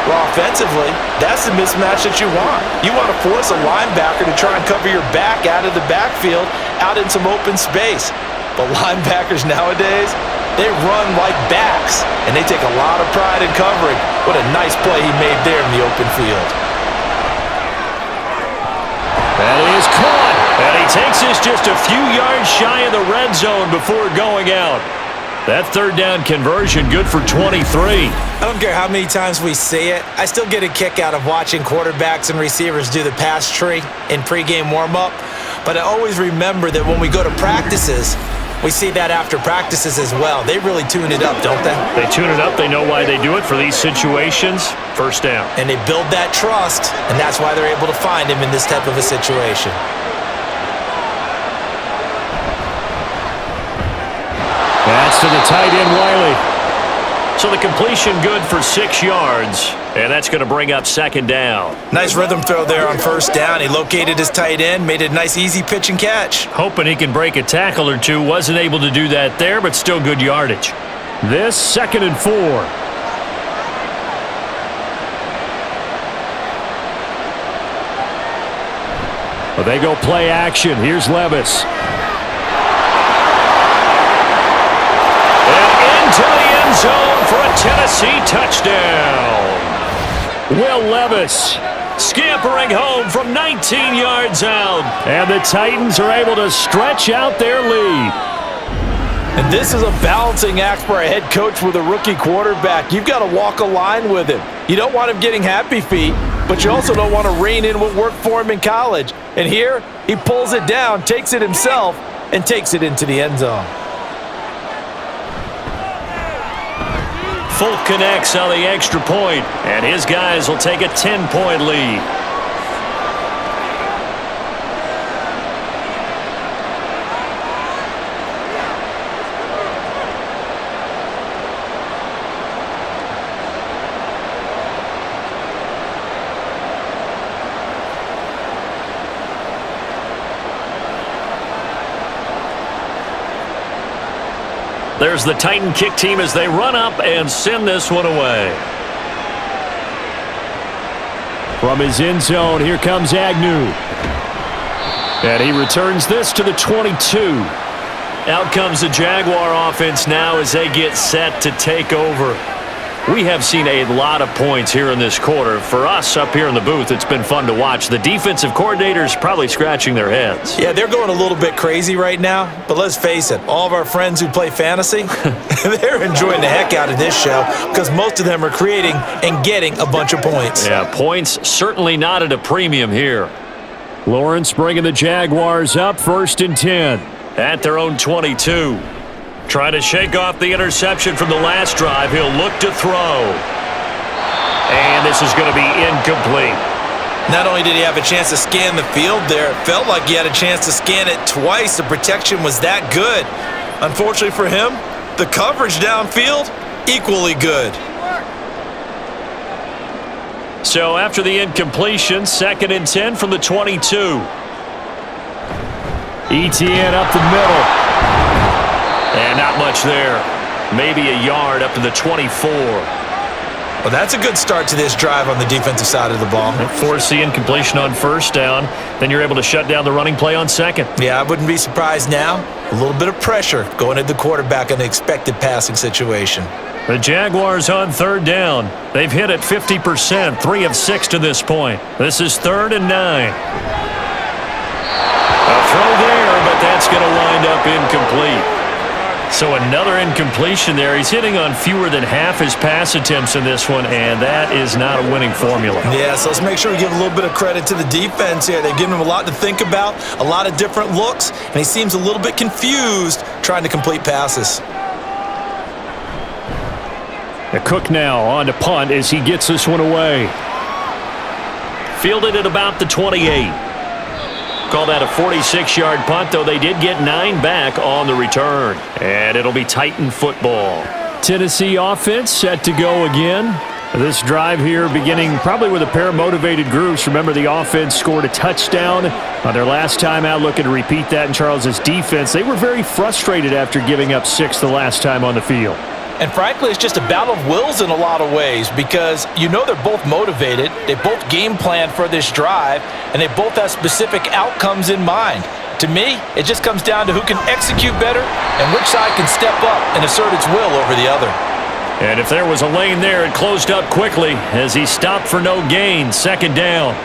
Well, offensively, that's the mismatch that you want. You want to force a linebacker to try and cover your back out of the backfield, out in some open space. But linebackers nowadays, they run like backs, and they take a lot of pride in covering. What a nice play he made there in the open field. That is caught. And he takes this just a few yards shy of the red zone before going out. That third down conversion good for 23. I don't care how many times we see it. I still get a kick out of watching quarterbacks and receivers do the pass tree in pregame warm-up. But I always remember that when we go to practices, we see that after practices as well. They really tune it up, don't they? They tune it up. They know why they do it for these situations. First down. And they build that trust, and that's why they're able to find him in this type of a situation. That's to the tight end, Wiley. So the completion good for 6 yards, and that's going to bring up second down. Nice rhythm throw there on first down. He located his tight end, made it a nice easy pitch and catch. Hoping he can break a tackle or two. Wasn't able to do that there, but still good yardage. This 2nd and 4. Well, they go play action. Here's Levis. To the end zone for a Tennessee touchdown. Will Levis scampering home from 19 yards out. And the Titans are able to stretch out their lead. And this is a balancing act for a head coach with a rookie quarterback. You've got to walk a line with him. You don't want him getting happy feet, but you also don't want to rein in what worked for him in college. And here, he pulls it down, takes it himself, and takes it into the end zone. Folk connects on the extra point, and his guys will take a 10-point lead. There's the Titan kick team as they run up and send this one away. From his end zone, here comes Agnew. And he returns this to the 22. Out comes the Jaguar offense now as they get set to take over. We have seen a lot of points here in this quarter. For us up here in the booth, it's been fun to watch. The defensive coordinators probably scratching their heads. Yeah, they're going a little bit crazy right now, but let's face it, all of our friends who play fantasy, they're enjoying the heck out of this show because most of them are creating and getting a bunch of points. Yeah, points certainly not at a premium here. Lawrence bringing the Jaguars up 1st and 10. At their own 22. Trying to shake off the interception from the last drive. He'll look to throw. And this is going to be incomplete. Not only did he have a chance to scan the field there, it felt like he had a chance to scan it twice. The protection was that good. Unfortunately for him, the coverage downfield, equally good. So after the incompletion, 2nd and 10 from the 22. ETN up the middle. And not much there. Maybe a yard up to the 24. Well, that's a good start to this drive on the defensive side of the ball. Force the incompletion on first down. Then you're able to shut down the running play on second. Yeah, I wouldn't be surprised now. A little bit of pressure going at the quarterback in an expected passing situation. The Jaguars on 3rd down. They've hit at 50%, 3 of 6 to this point. This is 3rd and 9. A throw there, but that's going to wind up incomplete. So another incompletion there. He's hitting on fewer than half his pass attempts in this one, and that is not a winning formula. Yeah, so let's make sure we give a little bit of credit to the defense here. They've given him a lot to think about, a lot of different looks, and he seems a little bit confused trying to complete passes. The Cook now on to punt as he gets this one away. Fielded at about the 28. Call that a 46-yard punt, though they did get 9 back on the return. And it'll be Titan football. Tennessee offense set to go again. This drive here beginning probably with a pair of motivated groups. Remember, the offense scored a touchdown on their last time out. Looking to repeat that in Charles's defense. They were very frustrated after giving up 6 the last time on the field. And frankly, it's just a battle of wills in a lot of ways because you know they're both motivated, they both game plan for this drive, and they both have specific outcomes in mind. To me, it just comes down to who can execute better and which side can step up and assert its will over the other. And if there was a lane there, it closed up quickly as he stopped for no gain. Second down.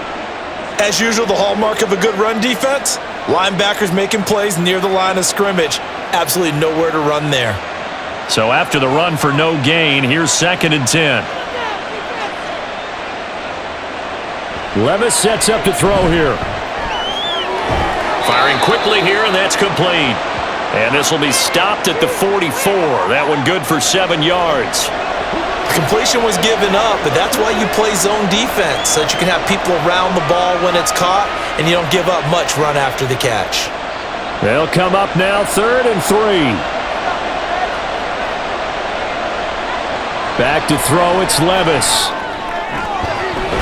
As usual, the hallmark of a good run defense, linebackers making plays near the line of scrimmage. Absolutely nowhere to run there. So after the run for no gain, here's 2nd and 10. Levis sets up to throw here. Firing quickly here, and that's complete. And this will be stopped at the 44. That one good for 7 yards. Completion was given up, but that's why you play zone defense, so that you can have people around the ball when it's caught, and you don't give up much run after the catch. They'll come up now 3rd and 3. Back to throw, it's Levis.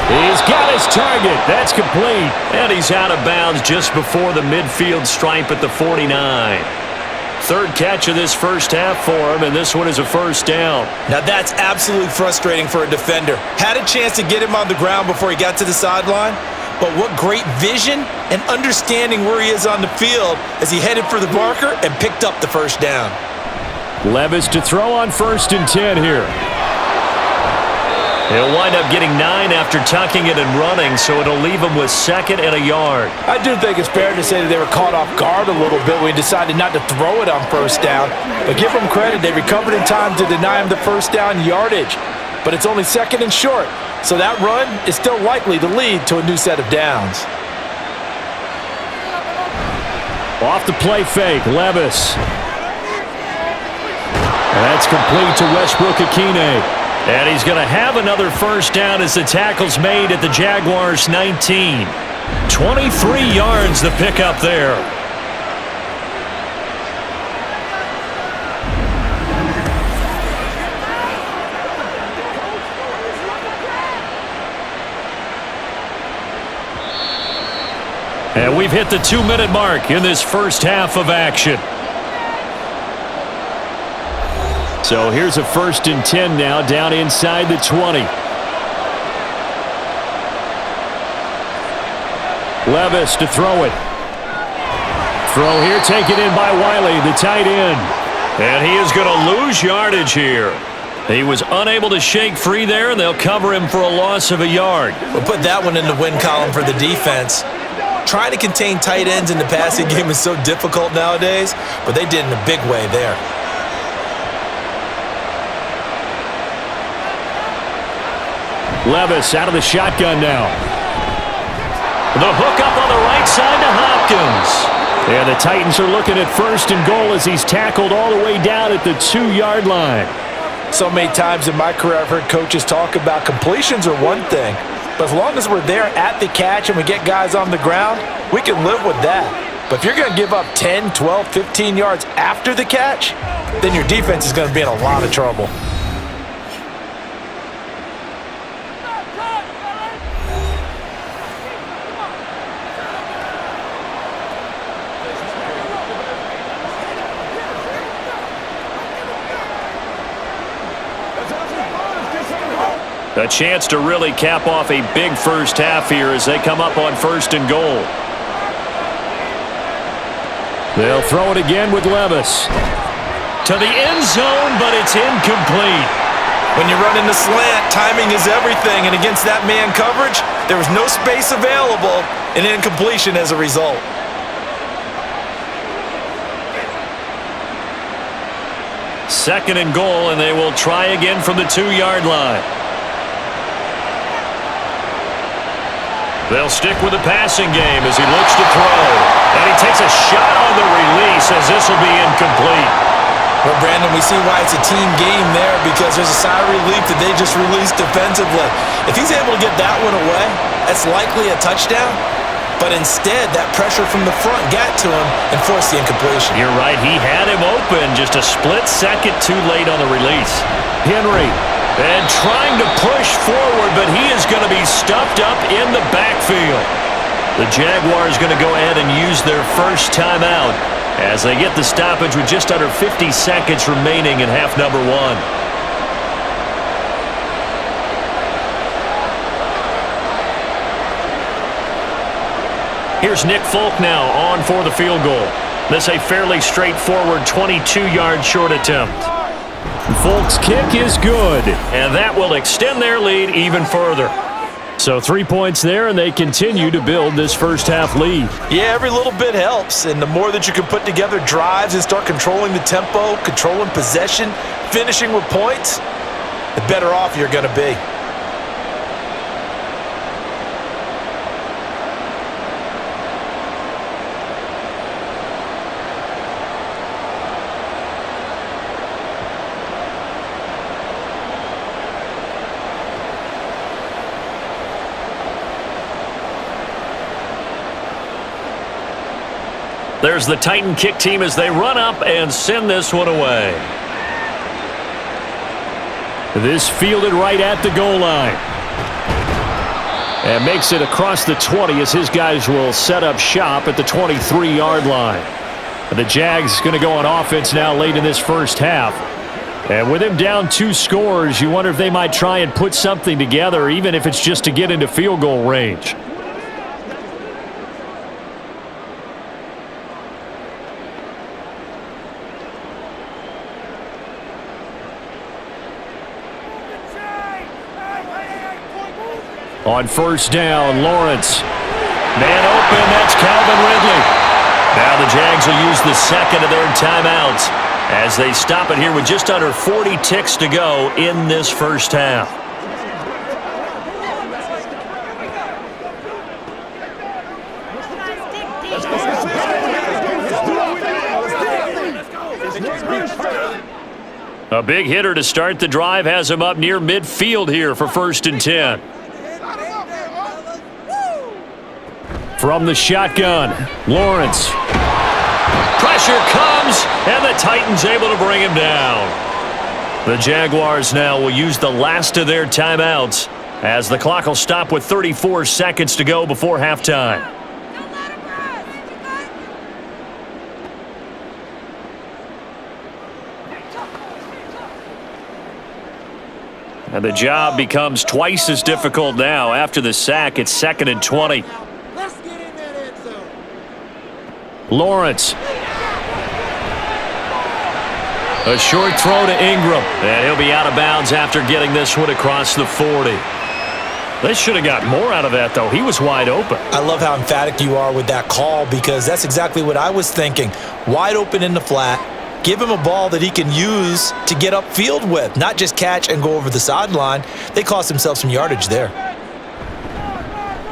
He's got his target. That's complete. And he's out of bounds just before the midfield stripe at the 49. 3rd catch of this first half for him, and this one is a first down. Now that's absolutely frustrating for a defender. Had a chance to get him on the ground before he got to the sideline, but what great vision and understanding where he is on the field as he headed for the marker and picked up the first down. Levis to throw on 1st and 10 here. He'll wind up getting 9 after tucking it and running, so it'll leave him with 2nd and a yard. I do think it's fair to say that they were caught off guard a little bit when he decided not to throw it on first down. But give them credit, they recovered in time to deny him the first down yardage. But it's only 2nd and short, so that run is still likely to lead to a new set of downs. Off the play fake, Levis. And that's complete to Westbrook-Akine. And he's going to have another first down as the tackle's made at the Jaguars' 19. 23 yards the pickup there. And we've hit the 2-minute mark in this first half of action. So here's a 1st and 10 now, down inside the 20. Levis to throw it. Throw here, taken in by Wiley, the tight end. And he is going to lose yardage here. He was unable to shake free there, and they'll cover him for a loss of a yard. We'll put that one in the win column for the defense. Trying to contain tight ends in the passing game is so difficult nowadays, but they did in a big way there. Levis out of the shotgun now. The hook up on the right side to Hopkins. And the Titans are looking at 1st and goal as he's tackled all the way down at the 2-yard line. So many times in my career I've heard coaches talk about completions are one thing, but as long as we're there at the catch and we get guys on the ground, we can live with that. But if you're going to give up 10, 12, 15 yards after the catch, then your defense is going to be in a lot of trouble. A chance to really cap off a big first half here as they come up on 1st and goal. They'll throw it again with Levis. To the end zone, but it's incomplete. When you run in the slant, timing is everything, and against that man coverage, there was no space available, and incompletion as a result. Second and goal, and they will try again from the 2-yard line. They'll stick with the passing game as he looks to throw. And he takes a shot on the release as this will be incomplete. Well, Brandon, we see why it's a team game there because there's a sigh of relief that they just released defensively. If he's able to get that one away, that's likely a touchdown. But instead, that pressure from the front got to him and forced the incompletion. You're right. He had him open just a split second too late on the release. Henry. And trying to push forward, but he is going to be stuffed up in the backfield. The Jaguars going to go ahead and use their first timeout as they get the stoppage with just under 50 seconds remaining in half number 1. Here's Nick Folk now on for the field goal. This a fairly straightforward 22-yard short attempt. Folk's kick is good. And that will extend their lead even further. So 3 points there, and they continue to build this first half lead. Yeah, every little bit helps, and the more that you can put together drives and start controlling the tempo, controlling possession, finishing with points, the better off you're going to be. There's the Titan kick team as they run up and send this one away. This fielded right at the goal line. And makes it across the 20 as his guys will set up shop at the 23-yard line. And the Jags going to go on offense now late in this first half. And with him down 2 scores, you wonder if they might try and put something together, even if it's just to get into field goal range. On first down, Lawrence. Man open, that's Calvin Ridley. Now the Jags will use the second of their timeouts as they stop it here with just under 40 ticks to go in this first half. A big hitter to start the drive has him up near midfield here for 1st and 10. From the shotgun, Lawrence. Pressure comes, and the Titans able to bring him down. The Jaguars now will use the last of their timeouts as the clock will stop with 34 seconds to go before halftime. And the job becomes twice as difficult now. After the sack, it's 2nd and 20. Lawrence. A short throw to Ingram. And he'll be out of bounds after getting this one across the 40. They should have got more out of that, though. He was wide open. I love how emphatic you are with that call because that's exactly what I was thinking. Wide open in the flat. Give him a ball that he can use to get upfield with, not just catch and go over the sideline. They cost themselves some yardage there.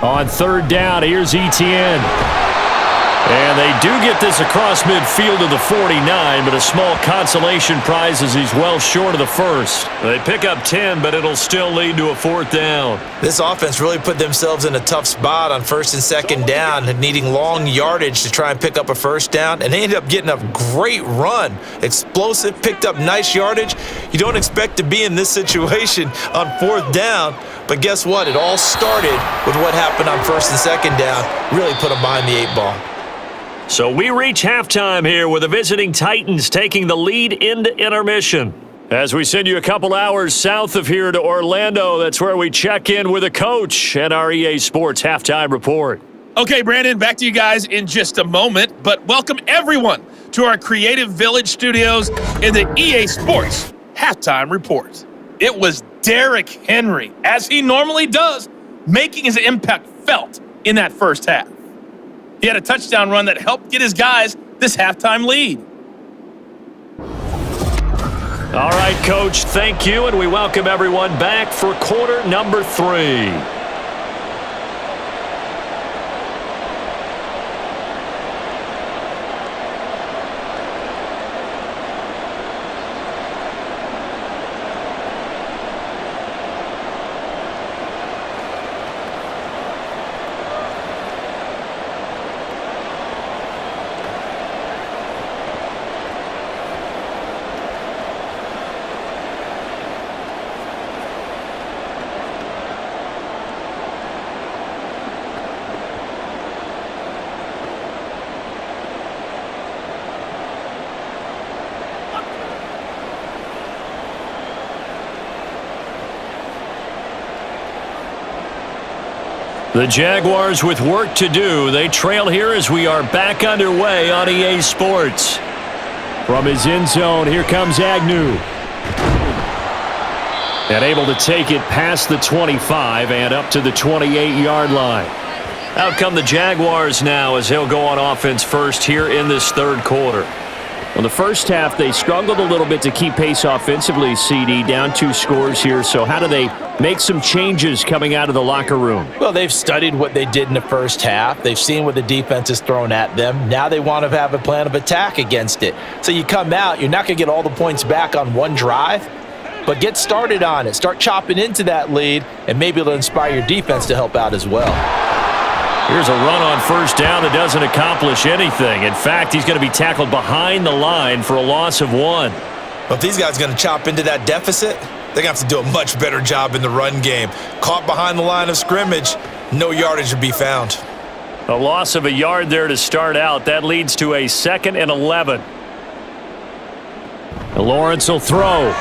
On 3rd down, here's Etienne. And they do get this across midfield to the 49, but a small consolation prize as he's well short of the first. They pick up 10, but it'll still lead to a 4th down. This offense really put themselves in a tough spot on 1st and 2nd down, needing long yardage to try and pick up a 1st down, and they ended up getting a great run. Explosive, picked up nice yardage. You don't expect to be in this situation on 4th down, but guess what? It all started with what happened on 1st and 2nd down. Really put them behind the 8 ball. So we reach halftime here with the visiting Titans taking the lead into intermission. As we send you a couple hours south of here to Orlando, that's where we check in with a coach and our EA Sports Halftime Report. Okay, Brandon, back to you guys in just a moment, but welcome everyone to our Creative Village studios in the EA Sports Halftime Report. It was Derrick Henry, as he normally does, making his impact felt in that first half. He had a touchdown run that helped get his guys this halftime lead. All right, Coach, thank you, and we welcome everyone back for quarter number 3. The Jaguars with work to do. They trail here as we are back underway on EA Sports. From his end zone, here comes Agnew. And able to take it past the 25 and up to the 28-yard line. Out come the Jaguars now as they'll go on offense first here in this third quarter. Well, the first half, they struggled a little bit to keep pace offensively, CD, down 2 scores here. So how do they make some changes coming out of the locker room? Well, they've studied what they did in the first half. They've seen what the defense has thrown at them. Now they want to have a plan of attack against it. So you come out, you're not going to get all the points back on one drive, but get started on it. Start chopping into that lead, and maybe it'll inspire your defense to help out as well. Here's a run on first down that doesn't accomplish anything. In fact, he's going to be tackled behind the line for a loss of 1. Well, if these guys are going to chop into that deficit, they're going to have to do a much better job in the run game. Caught behind the line of scrimmage, no yardage to be found. A loss of a yard there to start out. That leads to a 2nd and 11. Lawrence will throw.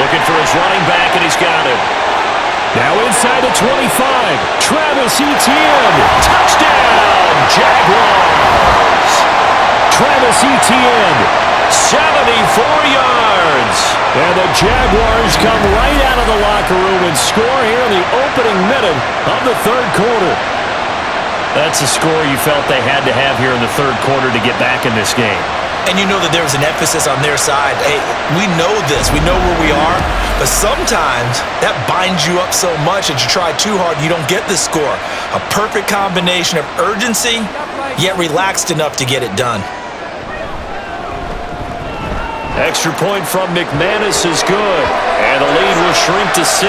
Looking for his running back, and he's got him. Now inside the 25. Travis Etienne. Touchdown, Jaguars. Travis Etienne. 74 yards. And the Jaguars come right out of the locker room and score here in the opening minute of the third quarter. That's a score you felt they had to have here in the third quarter to get back in this game. And you know that there was an emphasis on their side. Hey, we know this. We know where we are. But sometimes that binds you up so much that you try too hard, you don't get the score. A perfect combination of urgency, yet relaxed enough to get it done. Extra point from McManus is good. And the lead will shrink to 6.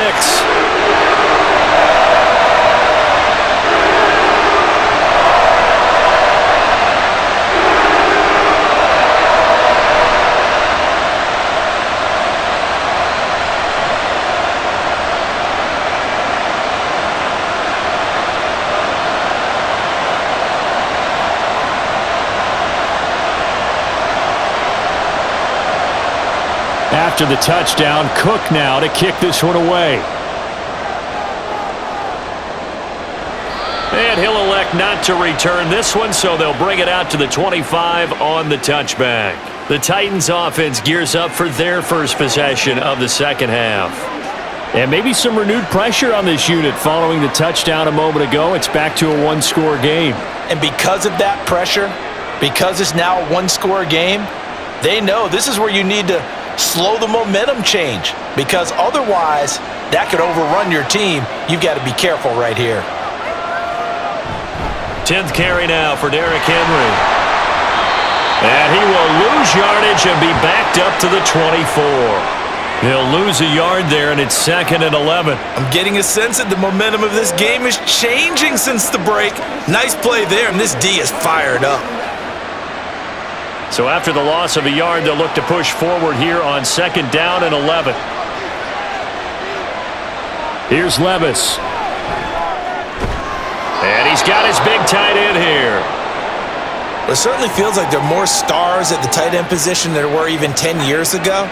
After the touchdown, Cook now to kick this one away. And he'll elect not to return this one, so they'll bring it out to the 25 on the touchback. The Titans offense gears up for their first possession of the second half. And maybe some renewed pressure on this unit following the touchdown a moment ago. It's back to a one-score game. And because of that pressure, because it's now a one-score game, they know this is where you need to slow the momentum change, because otherwise that could overrun your team. You've got to be careful right here. 10th carry now for Derrick Henry. And he will lose yardage and be backed up to the 24. He'll lose a yard there, and it's 2nd and 11. I'm getting a sense that the momentum of this game is changing since the break. Nice play there, and this D is fired up. So after the loss of a yard, they'll look to push forward here on 2nd down and 11. Here's Levis. And he's got his big tight end here. It certainly feels like there are more stars at the tight end position than there were even 10 years ago.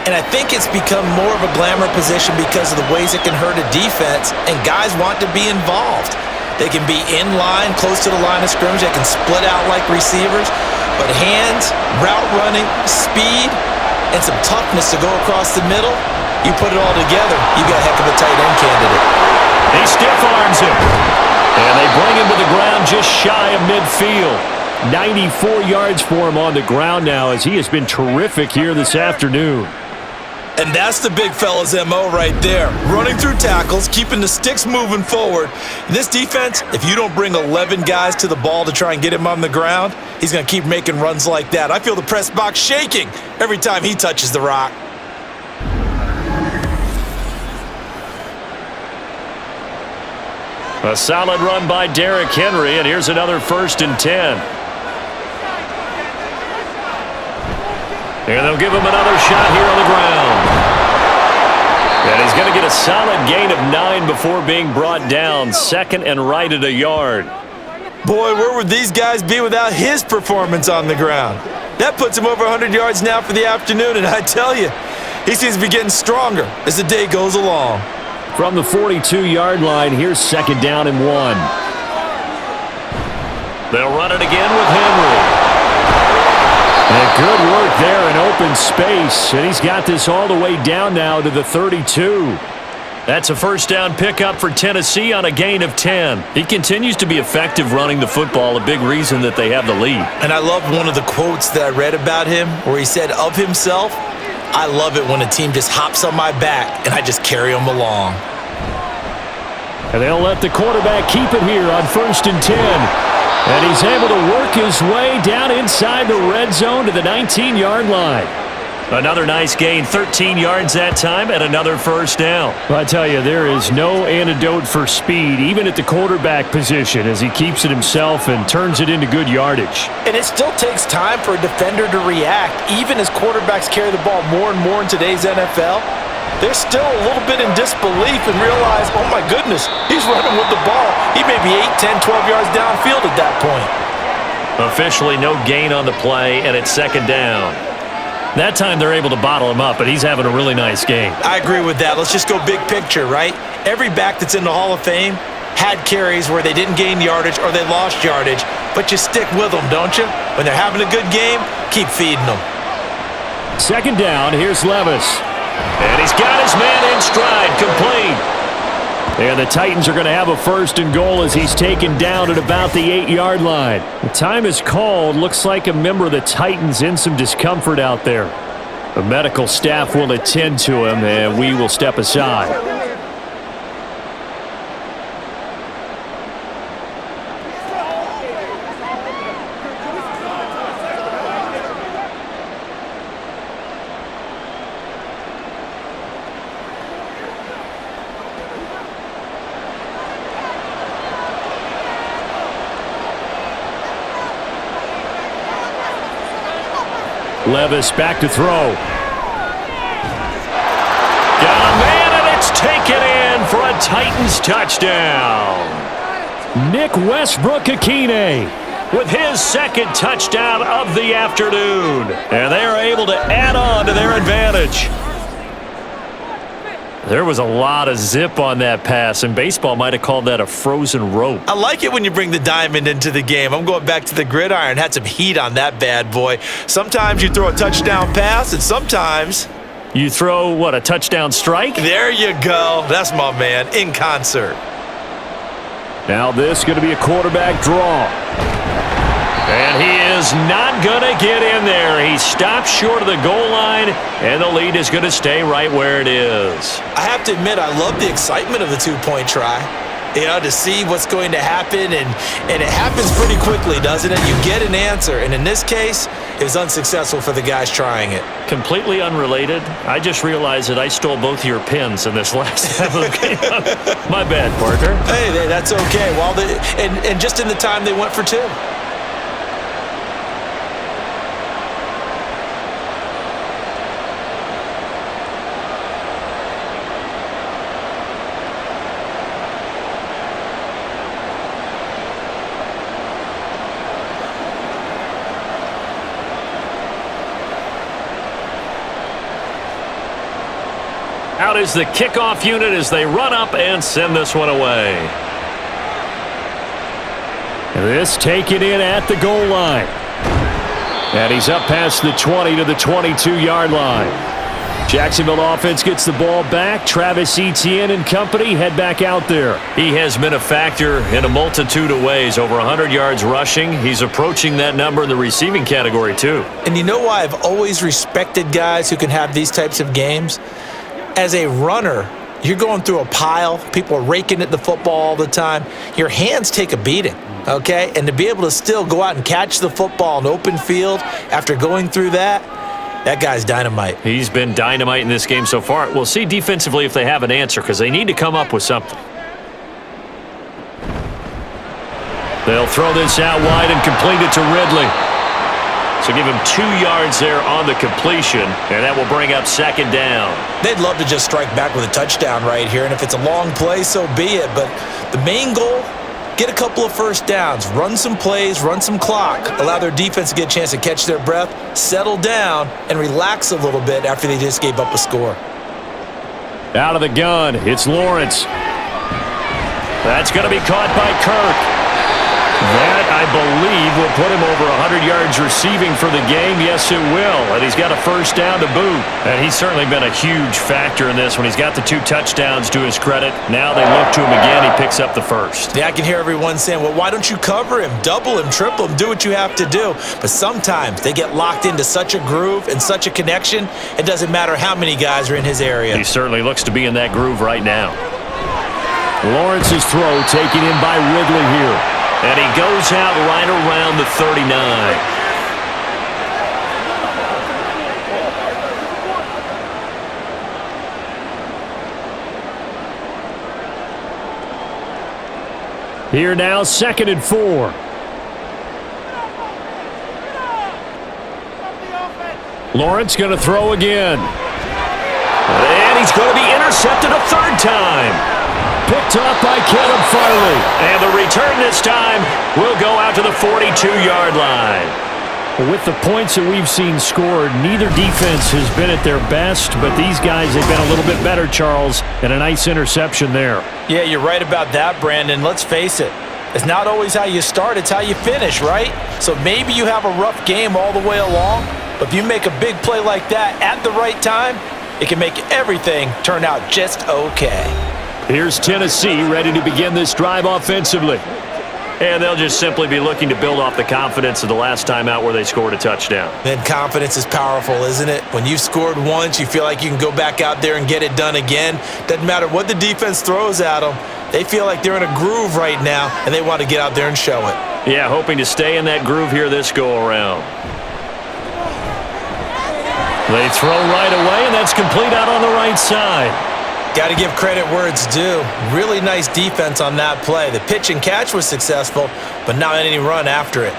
And I think it's become more of a glamour position because of the ways it can hurt a defense, and guys want to be involved. They can be in line, close to the line of scrimmage. They can split out like receivers. But hands, route running, speed, and some toughness to go across the middle, you put it all together, you got a heck of a tight end candidate. He stiff arms him. And they bring him to the ground just shy of midfield. 94 yards for him on the ground now, as he has been terrific here this afternoon. And that's the big fella's MO right there. Running through tackles, keeping the sticks moving forward. This defense, if you don't bring 11 guys to the ball to try and get him on the ground, he's going to keep making runs like that. I feel the press box shaking every time he touches the rock. A solid run by Derrick Henry, and here's another 1st and 10. And they'll give him another shot here on the ground. And he's going to get a solid gain of 9 before being brought down. 2nd and right at a yard. Boy, where would these guys be without his performance on the ground? That puts him over 100 yards now for the afternoon, and I tell you, he seems to be getting stronger as the day goes along. From the 42-yard line, here's 2nd down and 1. They'll run it again with Henry. And good work there in open space. And he's got this all the way down now to the 32. That's a first down pickup for Tennessee on a gain of 10. He continues to be effective running the football, a big reason that they have the lead. And I love one of the quotes that I read about him where he said of himself, "I love it when a team just hops on my back and I just carry them along." And they'll let the quarterback keep it here on 1st and 10. And he's able to work his way down inside the red zone to the 19-yard line. Another nice gain, 13 yards that time, and another first down. I tell you, there is no antidote for speed, even at the quarterback position, as he keeps it himself and turns it into good yardage. And it still takes time for a defender to react. Even as quarterbacks carry the ball more and more in today's NFL, they're still a little bit in disbelief and realize, oh my goodness, he's running with the ball. He may be 8, 10, 12 yards downfield at that point. Officially no gain on the play, and it's 2nd down. That time they're able to bottle him up, but he's having a really nice game. I agree with that. Let's just go big picture, right? Every back that's in the Hall of Fame had carries where they didn't gain yardage or they lost yardage, but you stick with them, don't you? When they're having a good game, keep feeding them. 2nd down, here's Levis. And he's got his man in stride, complete. And the Titans are going to have a 1st and goal as he's taken down at about the 8-yard line. The time is called. Looks like a member of the Titans in some discomfort out there. The medical staff will attend to him, and we will step aside. Levis back to throw. Got a man, and it's taken in for a Titans touchdown. Nick Westbrook-Akine with his 2nd touchdown of the afternoon. And they are able to add on to their advantage. There was a lot of zip on that pass, and baseball might have called that a frozen rope. I like it when you bring the diamond into the game. I'm going back to the gridiron. Had some heat on that bad boy. Sometimes you throw a touchdown pass, and sometimes you throw, what, a touchdown strike? There you go. That's my man, in concert. Now this is going to be a quarterback draw. And he is not going to get in there. He stops short of the goal line, and the lead is going to stay right where it is. I have to admit, I love the excitement of the two-point try. You know, to see what's going to happen, and it happens pretty quickly, doesn't it? You get an answer, and in this case, it was unsuccessful for the guys trying it. Completely unrelated. I just realized that I stole both of your pins in this last half of the game. My bad, partner. Hey, that's okay. Well, and just in the time they went for 2. Out is the kickoff unit as they run up and send this one away. This taken in at the goal line. And he's up past the 20 to the 22-yard line. Jacksonville offense gets the ball back. Travis Etienne and company head back out there. He has been a factor in a multitude of ways. Over 100 yards rushing. He's approaching that number in the receiving category, too. And you know why I've always respected guys who can have these types of games? As a runner, you're going through a pile. People are raking at the football all the time. Your hands take a beating, okay? And to be able to still go out and catch the football in open field after going through that guy's dynamite. He's been dynamite in this game so far. We'll see defensively if they have an answer, because they need to come up with something. They'll throw this out wide and complete it to Ridley. So give him 2 yards there on the completion, and that will bring up 2nd down. They'd love to just strike back with a touchdown right here, and if it's a long play, so be it. But the main goal, get a couple of first downs, run some plays, run some clock, allow their defense to get a chance to catch their breath, settle down, and relax a little bit after they just gave up a score. Out of the gun, it's Lawrence. That's going to be caught by Kirk. That, I believe, will put him over 100 yards receiving for the game. Yes, it will. And he's got a first down to boot. And he's certainly been a huge factor in this when he's got the 2 touchdowns to his credit. Now they look to him again. He picks up the first. Yeah, I can hear everyone saying, well, why don't you cover him, double him, triple him, do what you have to do. But sometimes they get locked into such a groove and such a connection, it doesn't matter how many guys are in his area. He certainly looks to be in that groove right now. Lawrence's throw taken in by Ridley here. And he goes out right around the 39. Here now, 2nd and 4. Lawrence going to throw again. And he's going to be intercepted a 3rd time. Picked up by Caleb Farley. And the return this time will go out to the 42-yard line. With the points that we've seen scored, neither defense has been at their best, but these guys have been a little bit better, Charles, and a nice interception there. Yeah, you're right about that, Brandon. Let's face it. It's not always how you start, it's how you finish, right? So maybe you have a rough game all the way along, but if you make a big play like that at the right time, it can make everything turn out just okay. Here's Tennessee ready to begin this drive offensively. And they'll just simply be looking to build off the confidence of the last time out where they scored a touchdown. And confidence is powerful, isn't it? When you've scored once, you feel like you can go back out there and get it done again. Doesn't matter what the defense throws at them. They feel like they're in a groove right now, and they want to get out there and show it. Yeah, hoping to stay in that groove here this go-around. They throw right away, and that's complete out on the right side. Got to give credit where it's due. Really nice defense on that play. The pitch and catch was successful, but not any run after it.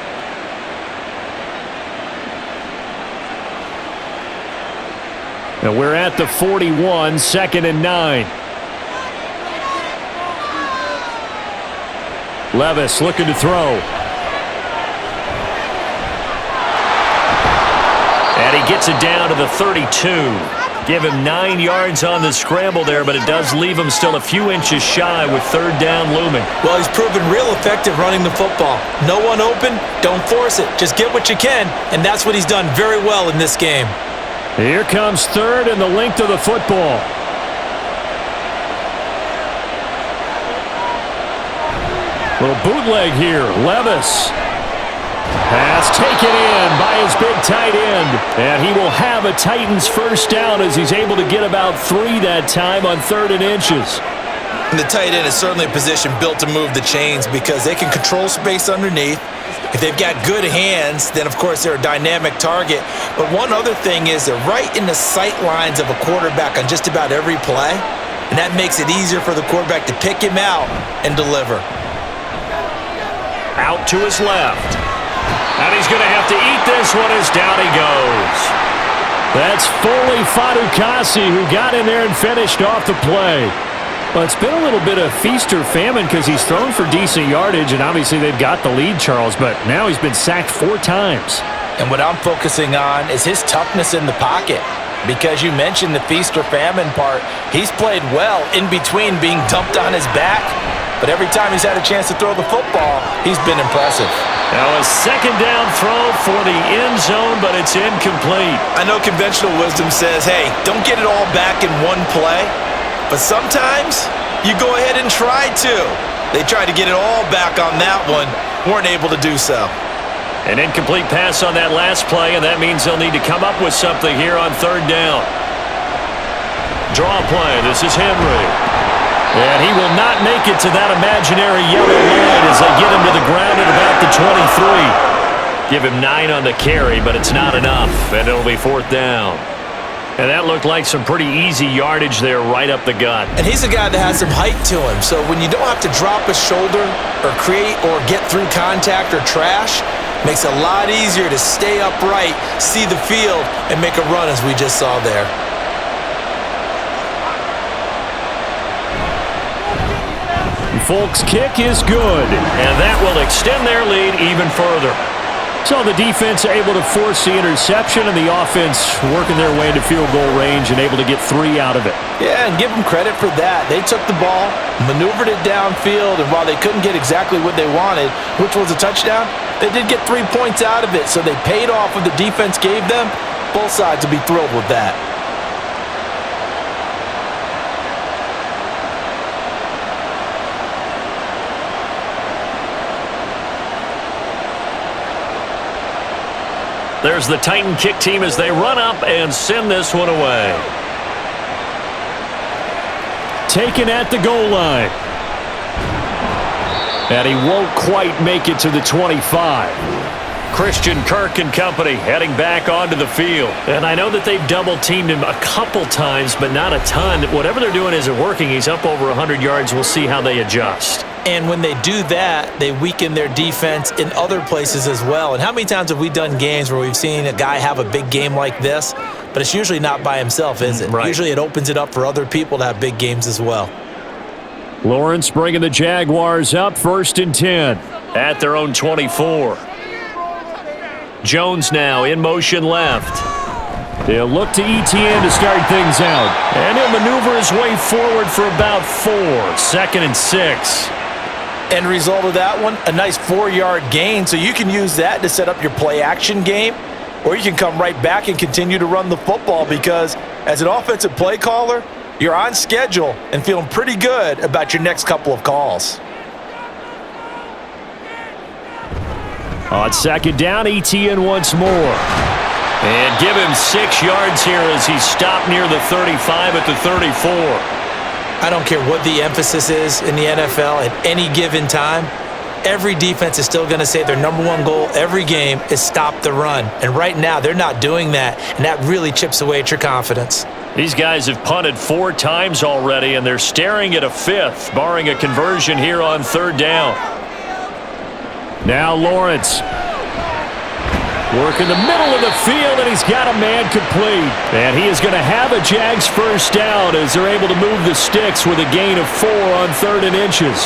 And we're at the 41, 2nd and 9. Levis looking to throw. And he gets it down to the 32. Give him 9 yards on the scramble there, but it does leave him still a few inches shy with 3rd down looming. Well, he's proven real effective running the football. No one open, don't force it. Just get what you can, and that's what he's done very well in this game. Here comes 3rd and the length of the football. Little bootleg here. Levis. Pass taken in by his big tight end. And he will have a Titans first down as he's able to get about 3 that time on 3rd and inches. And the tight end is certainly a position built to move the chains because they can control space underneath. If they've got good hands, then of course they're a dynamic target. But one other thing is they're right in the sight lines of a quarterback on just about every play. And that makes it easier for the quarterback to pick him out and deliver. Out to his left. And he's going to have to eat this one as down he goes. That's Foley Fadukasi who got in there and finished off the play. Well, it's been a little bit of feast or famine because he's thrown for decent yardage, and obviously they've got the lead, Charles, but now he's been sacked 4 times. And what I'm focusing on is his toughness in the pocket. Because you mentioned the feast or famine part, he's played well in between being dumped on his back. But every time he's had a chance to throw the football, he's been impressive. Now a 2nd down throw for the end zone, but it's incomplete. I know conventional wisdom says, hey, don't get it all back in one play. But sometimes you go ahead and try to. They tried to get it all back on that one, weren't able to do so. An incomplete pass on that last play, and that means they'll need to come up with something here on 3rd down. Draw play. This is Henry. And he will not make it to that imaginary yellow line as they get him to the ground at about the 23. Give him 9 on the carry, but it's not enough, and it'll be 4th down. And that looked like some pretty easy yardage there right up the gut. And he's a guy that has some height to him, so when you don't have to drop a shoulder or create or get through contact or trash, makes it a lot easier to stay upright, see the field, and make a run as we just saw there. Folks' kick is good. And that will extend their lead even further. So the defense able to force the interception, and the offense working their way into field goal range and able to get 3 out of it. Yeah, and give them credit for that. They took the ball, maneuvered it downfield, and while they couldn't get exactly what they wanted, which was a touchdown, they did get 3 points out of it, so they paid off what the defense gave them. Both sides will be thrilled with that. There's the Titan kick team as they run up and send this one away. Taken at the goal line. And he won't quite make it to the 25. Christian Kirk and company heading back onto the field. And I know that they've double-teamed him a couple times, but not a ton. Whatever they're doing isn't working. He's up over 100 yards. We'll see how they adjust. And when they do that, they weaken their defense in other places as well. And how many times have we done games where we've seen a guy have a big game like this, but it's usually not by himself, is it? Right. Usually it opens it up for other people to have big games as well. Lawrence bringing the Jaguars up 1st and 10. At their own 24. Jones now in motion left. They'll look to ETN to start things out. And he'll maneuver his way forward for about 4. 2nd and 6. End result of that one, a nice 4-yard gain, so you can use that to set up your play-action game, or you can come right back and continue to run the football because as an offensive play caller, you're on schedule and feeling pretty good about your next couple of calls. On 2nd down, ETN once more. And give him 6 yards here as he's stopped near the 35 at the 34. I don't care what the emphasis is in the NFL at any given time. Every defense is still going to say their number one goal every game is stop the run. And right now, they're not doing that, and that really chips away at your confidence. These guys have punted 4 times already, and they're staring at a 5th, barring a conversion here on 3rd down. Now Lawrence. Work in the middle of the field, and he's got a man complete. And he is going to have a Jags 1st down as they're able to move the sticks with a gain of 4 on 3rd and inches.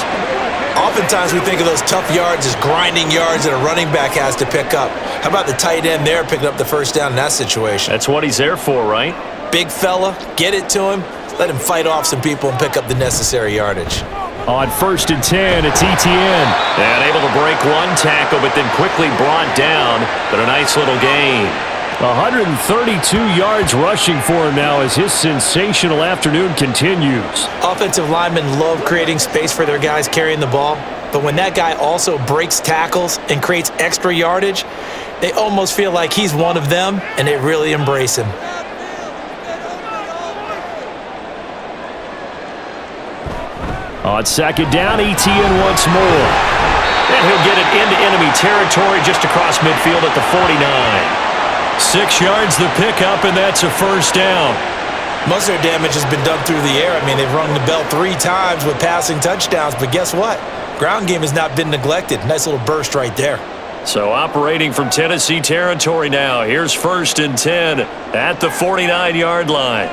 Oftentimes we think of those tough yards as grinding yards that a running back has to pick up. How about the tight end there picking up the 1st down in that situation? That's what he's there for, right? Big fella, get it to him, let him fight off some people and pick up the necessary yardage. On 1st and 10, it's ETN. And able to break 1 tackle, but then quickly brought down. But a nice little gain. 132 yards rushing for him now as his sensational afternoon continues. Offensive linemen love creating space for their guys carrying the ball, but when that guy also breaks tackles and creates extra yardage, they almost feel like he's one of them, and they really embrace him. On 2nd down, ETN once more. And he'll get it into enemy territory just across midfield at the 49. 6 yards the pickup, and that's a 1st down. Most of their damage has been done through the air. I mean, they've rung the bell 3 times with passing touchdowns, but guess what? Ground game has not been neglected. Nice little burst right there. So operating from Tennessee territory now. Here's 1st and 10 at the 49-yard line.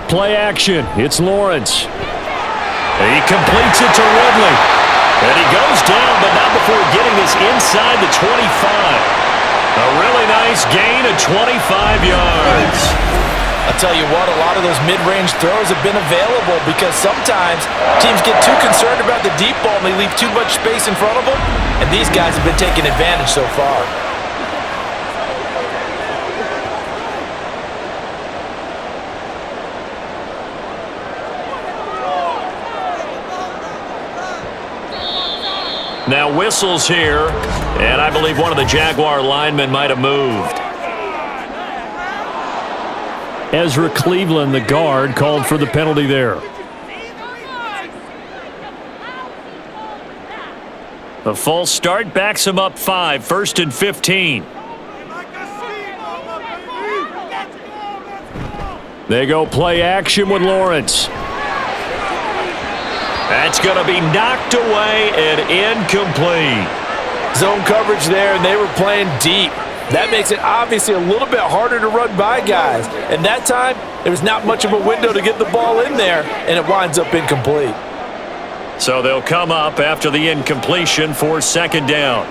Play action. It's Lawrence. He completes it to Ridley. And he goes down, but not before getting this inside the 25. A really nice gain of 25 yards. I'll tell you what, a lot of those mid-range throws have been available because sometimes teams get too concerned about the deep ball and they leave too much space in front of them, and these guys have been taking advantage so far. Now whistles here, and I believe one of the Jaguar linemen might have moved. Ezra Cleveland, the guard, called for the penalty there. The false start backs him up 5, 1st and 15. They go play action with Lawrence. That's going to be knocked away and incomplete. Zone coverage there, and they were playing deep. That makes it obviously a little bit harder to run by guys. And that time, there was not much of a window to get the ball in there, and it winds up incomplete. So they'll come up after the incompletion for second down.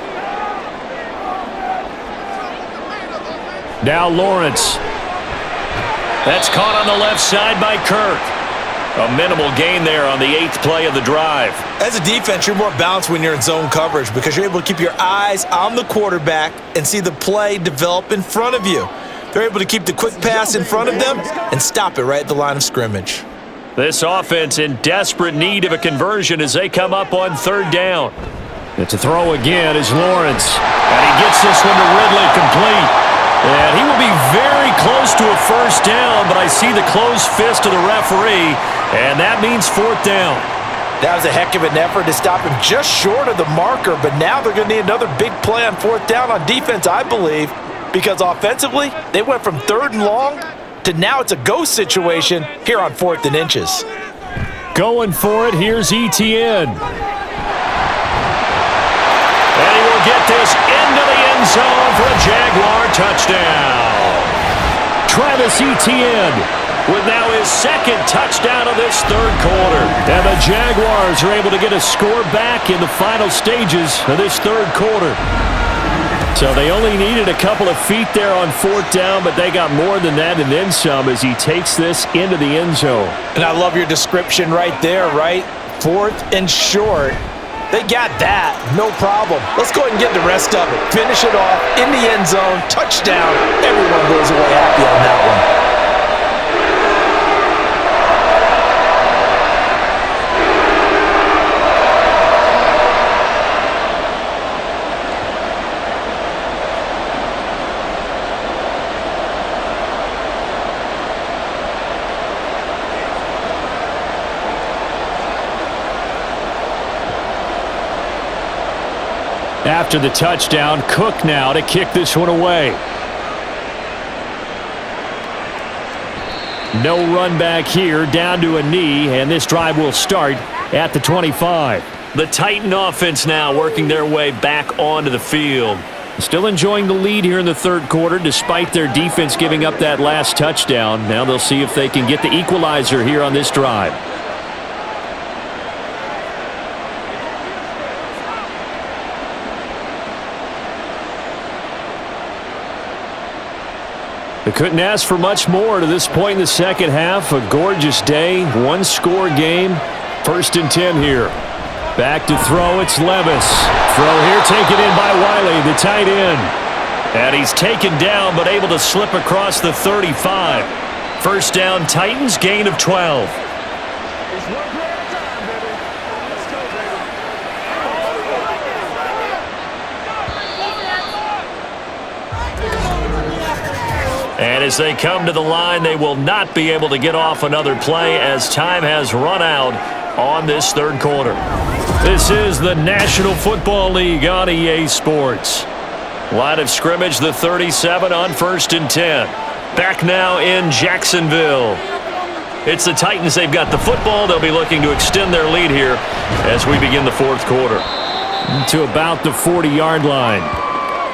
Now Lawrence. That's caught on the left side by Kirk. A minimal gain there on the 8th play of the drive. As a defense, you're more balanced when you're in zone coverage because you're able to keep your eyes on the quarterback and see the play develop in front of you. They're able to keep the quick pass in front of them and stop it right at the line of scrimmage. This offense in desperate need of a conversion as they come up on third down. And to throw again is Lawrence. And he gets this one to Ridley complete. And he will be very close to a first down, but I see the closed fist of the referee, and that means fourth down. That was a heck of an effort to stop him just short of the marker, but now they're going to need another big play on fourth down on defense, I believe, because offensively, they went from 3rd and long to now it's a go situation here on 4th and inches. Going for it, here's Etienne. And he will get this into the end zone for a Jaguar touchdown. Travis Etienne with now his 2nd touchdown of this 3rd quarter. And the Jaguars are able to get a score back in the final stages of this 3rd quarter. So they only needed a couple of feet there on 4th down, but they got more than that and then some as he takes this into the end zone. And I love your description right there, right? 4th and short. They got that, no problem. Let's go ahead and get the rest of it. Finish it off in the end zone, touchdown. Everyone goes away happy on that one. After the touchdown, Cook now to kick this one away. No run back here, down to a knee, and this drive will start at the 25. The Titan offense now working their way back onto the field. Still enjoying the lead here in the 3rd quarter despite their defense giving up that last touchdown. Now they'll see if they can get the equalizer here on this drive. They couldn't ask for much more to this point in the second half. A gorgeous day, 1-score game. 1st and 10 here. Back to throw, it's Levis. Throw here taken in by Wiley, the tight end. And he's taken down but able to slip across the 35. First down, Titans, gain of 12. And as they come to the line, they will not be able to get off another play as time has run out on this 3rd quarter. This is the National Football League on EA Sports. Line of scrimmage, the 37 on 1st and 10. Back now in Jacksonville. It's the Titans. They've got the football. They'll be looking to extend their lead here as we begin the 4th quarter. To about the 40-yard line.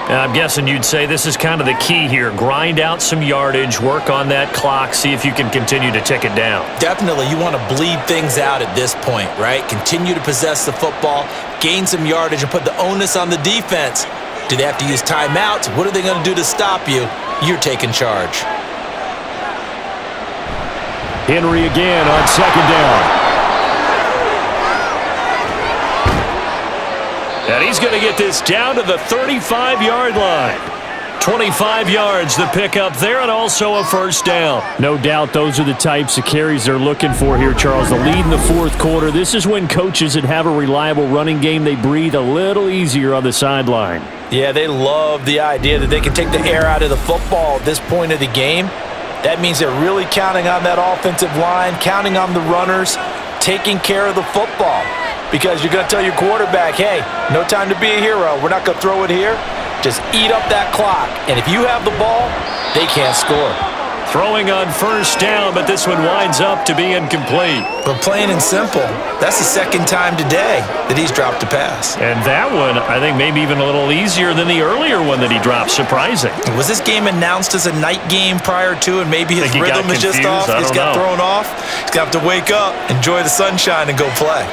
And I'm guessing you'd say this is kind of the key here. Grind out some yardage, work on that clock, see if you can continue to tick it down. Definitely, you want to bleed things out at this point, right? Continue to possess the football, gain some yardage, and put the onus on the defense. Do they have to use timeouts? What are they going to do to stop you? You're taking charge. Henry again on 2nd down. And he's going to get this down to the 35-yard line. 25 yards the pickup there, and also a first down. No doubt those are the types of carries they're looking for here, Charles. The lead in the 4th quarter. This is when coaches that have a reliable running game, they breathe a little easier on the sideline. Yeah, they love the idea that they can take the air out of the football at this point of the game. That means they're really counting on that offensive line, counting on the runners, taking care of the football. Because you're going to tell your quarterback, hey, no time to be a hero. We're not going to throw it here. Just eat up that clock. And if you have the ball, they can't score. Throwing on first down, but this one winds up to be incomplete. But plain and simple, that's the 2nd time today that he's dropped a pass. And that one, I think, maybe even a little easier than the earlier one that he dropped. Surprising. Was this game announced as a night game prior to, and maybe his rhythm is just off? He's got thrown off. He's going to have to wake up, enjoy the sunshine, and go play.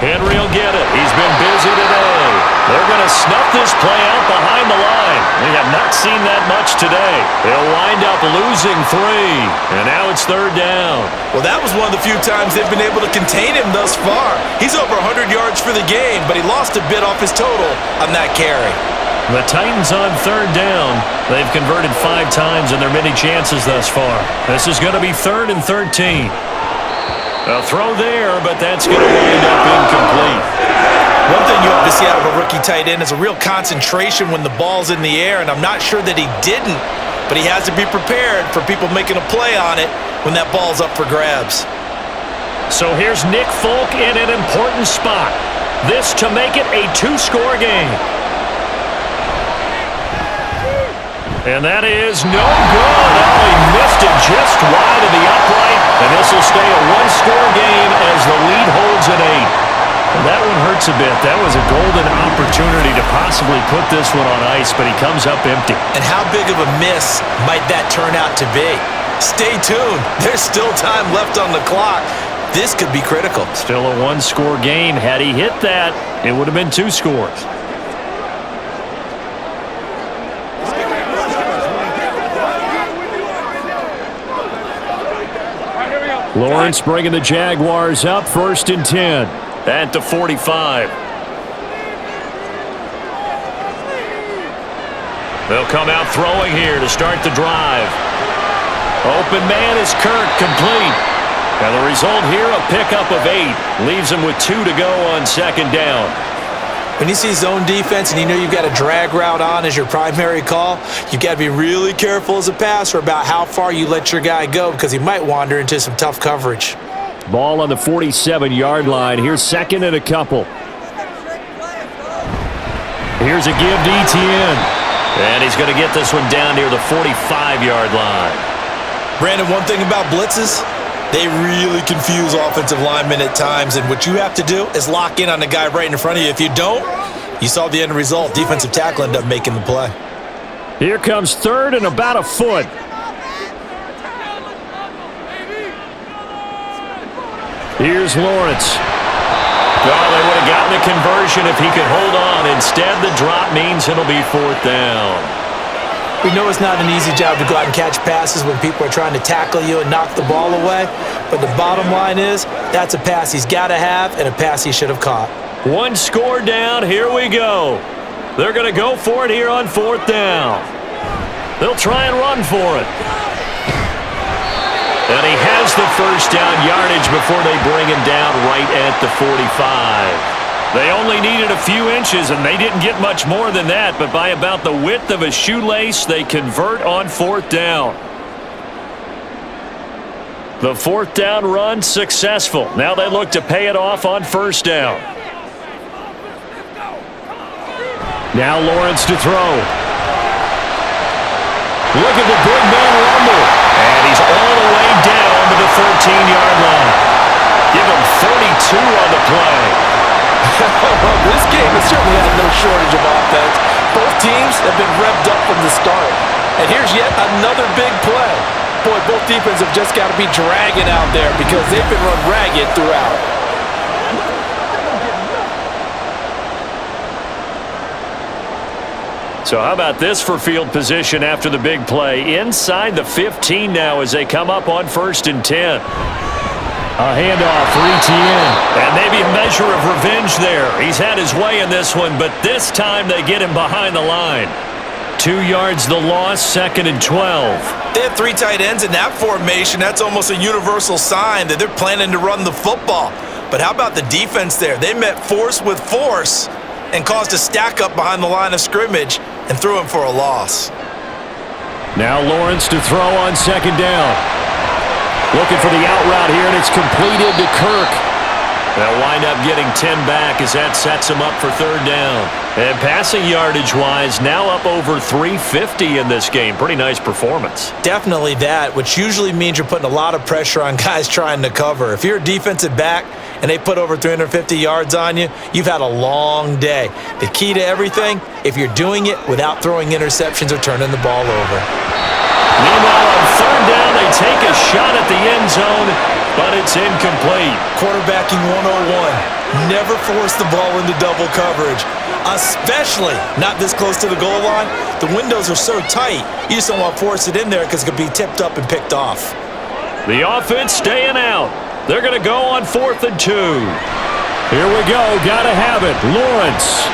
Henry will get it. He's been busy today. They're going to snuff this play out behind the line. We have not seen that much today. They'll wind up losing 3, and now it's 3rd down. Well, that was one of the few times they've been able to contain him thus far. He's over 100 yards for the game, but he lost a bit off his total on that carry. The Titans on 3rd down. They've converted 5 times in their many chances thus far. This is going to be 3rd and 13. A throw there, but that's going to wind up incomplete. One thing you hope to see out of a rookie tight end is a real concentration when the ball's in the air, and I'm not sure that he didn't, but he has to be prepared for people making a play on it when that ball's up for grabs. So here's Nick Folk in an important spot. This to make it a 2-score game. And that is no good. Oh, he missed it just wide of the upright. And this will stay a 1-score game as the lead holds at 8. And that one hurts a bit. That was a golden opportunity to possibly put this one on ice, but he comes up empty. And how big of a miss might that turn out to be? Stay tuned. There's still time left on the clock. This could be critical. Still a 1-score game. Had he hit that, it would have been 2 scores. Lawrence bringing the Jaguars up 1st and 10. At the 45. They'll come out throwing here to start the drive. Open man is Kirk, complete. And the result here, a pickup of 8. Leaves him with 2 to go on 2nd down. When you see zone defense and you know you've got a drag route on as your primary call, you've got to be really careful as a passer about how far you let your guy go because he might wander into some tough coverage. Ball on the 47-yard line. Here's 2nd and a couple. Here's a give to Etienne. And he's going to get this one down near the 45-yard line. Brandon, one thing about blitzes, they really confuse offensive linemen at times, and what you have to do is lock in on the guy right in front of you. If you don't, you saw the end result. Defensive tackle ended up making the play. Here comes 3rd and about a foot. Here's Lawrence. Well, they would have gotten the conversion if he could hold on. Instead, the drop means it'll be 4th down. We know it's not an easy job to go out and catch passes when people are trying to tackle you and knock the ball away, but the bottom line is that's a pass he's got to have and a pass he should have caught. 1 score down. Here we go. They're going to go for it here on 4th down. They'll try and run for it. And he has the 1st down yardage before they bring him down right at the 45. They only needed a few inches, and they didn't get much more than that, but by about the width of a shoelace, they convert on 4th down. The 4th down run successful. Now they look to pay it off on 1st down. Now Lawrence to throw. Look at the big man rumble. And he's all the way down to the 13-yard line. Give him 32 on the play. Well, this game has certainly had no shortage of offense. Both teams have been revved up from the start. And here's yet another big play. Boy, both defenses have just got to be dragging out there because they've been run ragged throughout. So how about this for field position after the big play? Inside the 15 now as they come up on 1st and 10. A handoff for Etienne. And maybe a measure of revenge there. He's had his way in this one, but this time they get him behind the line. 2 yards the loss, 2nd and 12. They have 3 tight ends in that formation. That's almost a universal sign that they're planning to run the football. But how about the defense there? They met force with force and caused a stack up behind the line of scrimmage and threw him for a loss. Now Lawrence to throw on 2nd down. Looking for the out route here, and it's completed to Kirk. They'll wind up getting 10 back as that sets them up for 3rd down. And passing yardage-wise, now up over 350 in this game. Pretty nice performance. Definitely that, which usually means you're putting a lot of pressure on guys trying to cover. If you're a defensive back and they put over 350 yards on you, you've had a long day. The key to everything, if you're doing it without throwing interceptions or turning the ball over. Meanwhile, on 3rd down, they take a shot at the end zone. but it's incomplete. Quarterbacking 101. Never force the ball into double coverage, especially not this close to the goal line. The windows are so tight, you just don't want to force it in there because it could be tipped up and picked off. The offense staying out. They're going to go on 4th and 2. Here we go. Got to have it. Lawrence.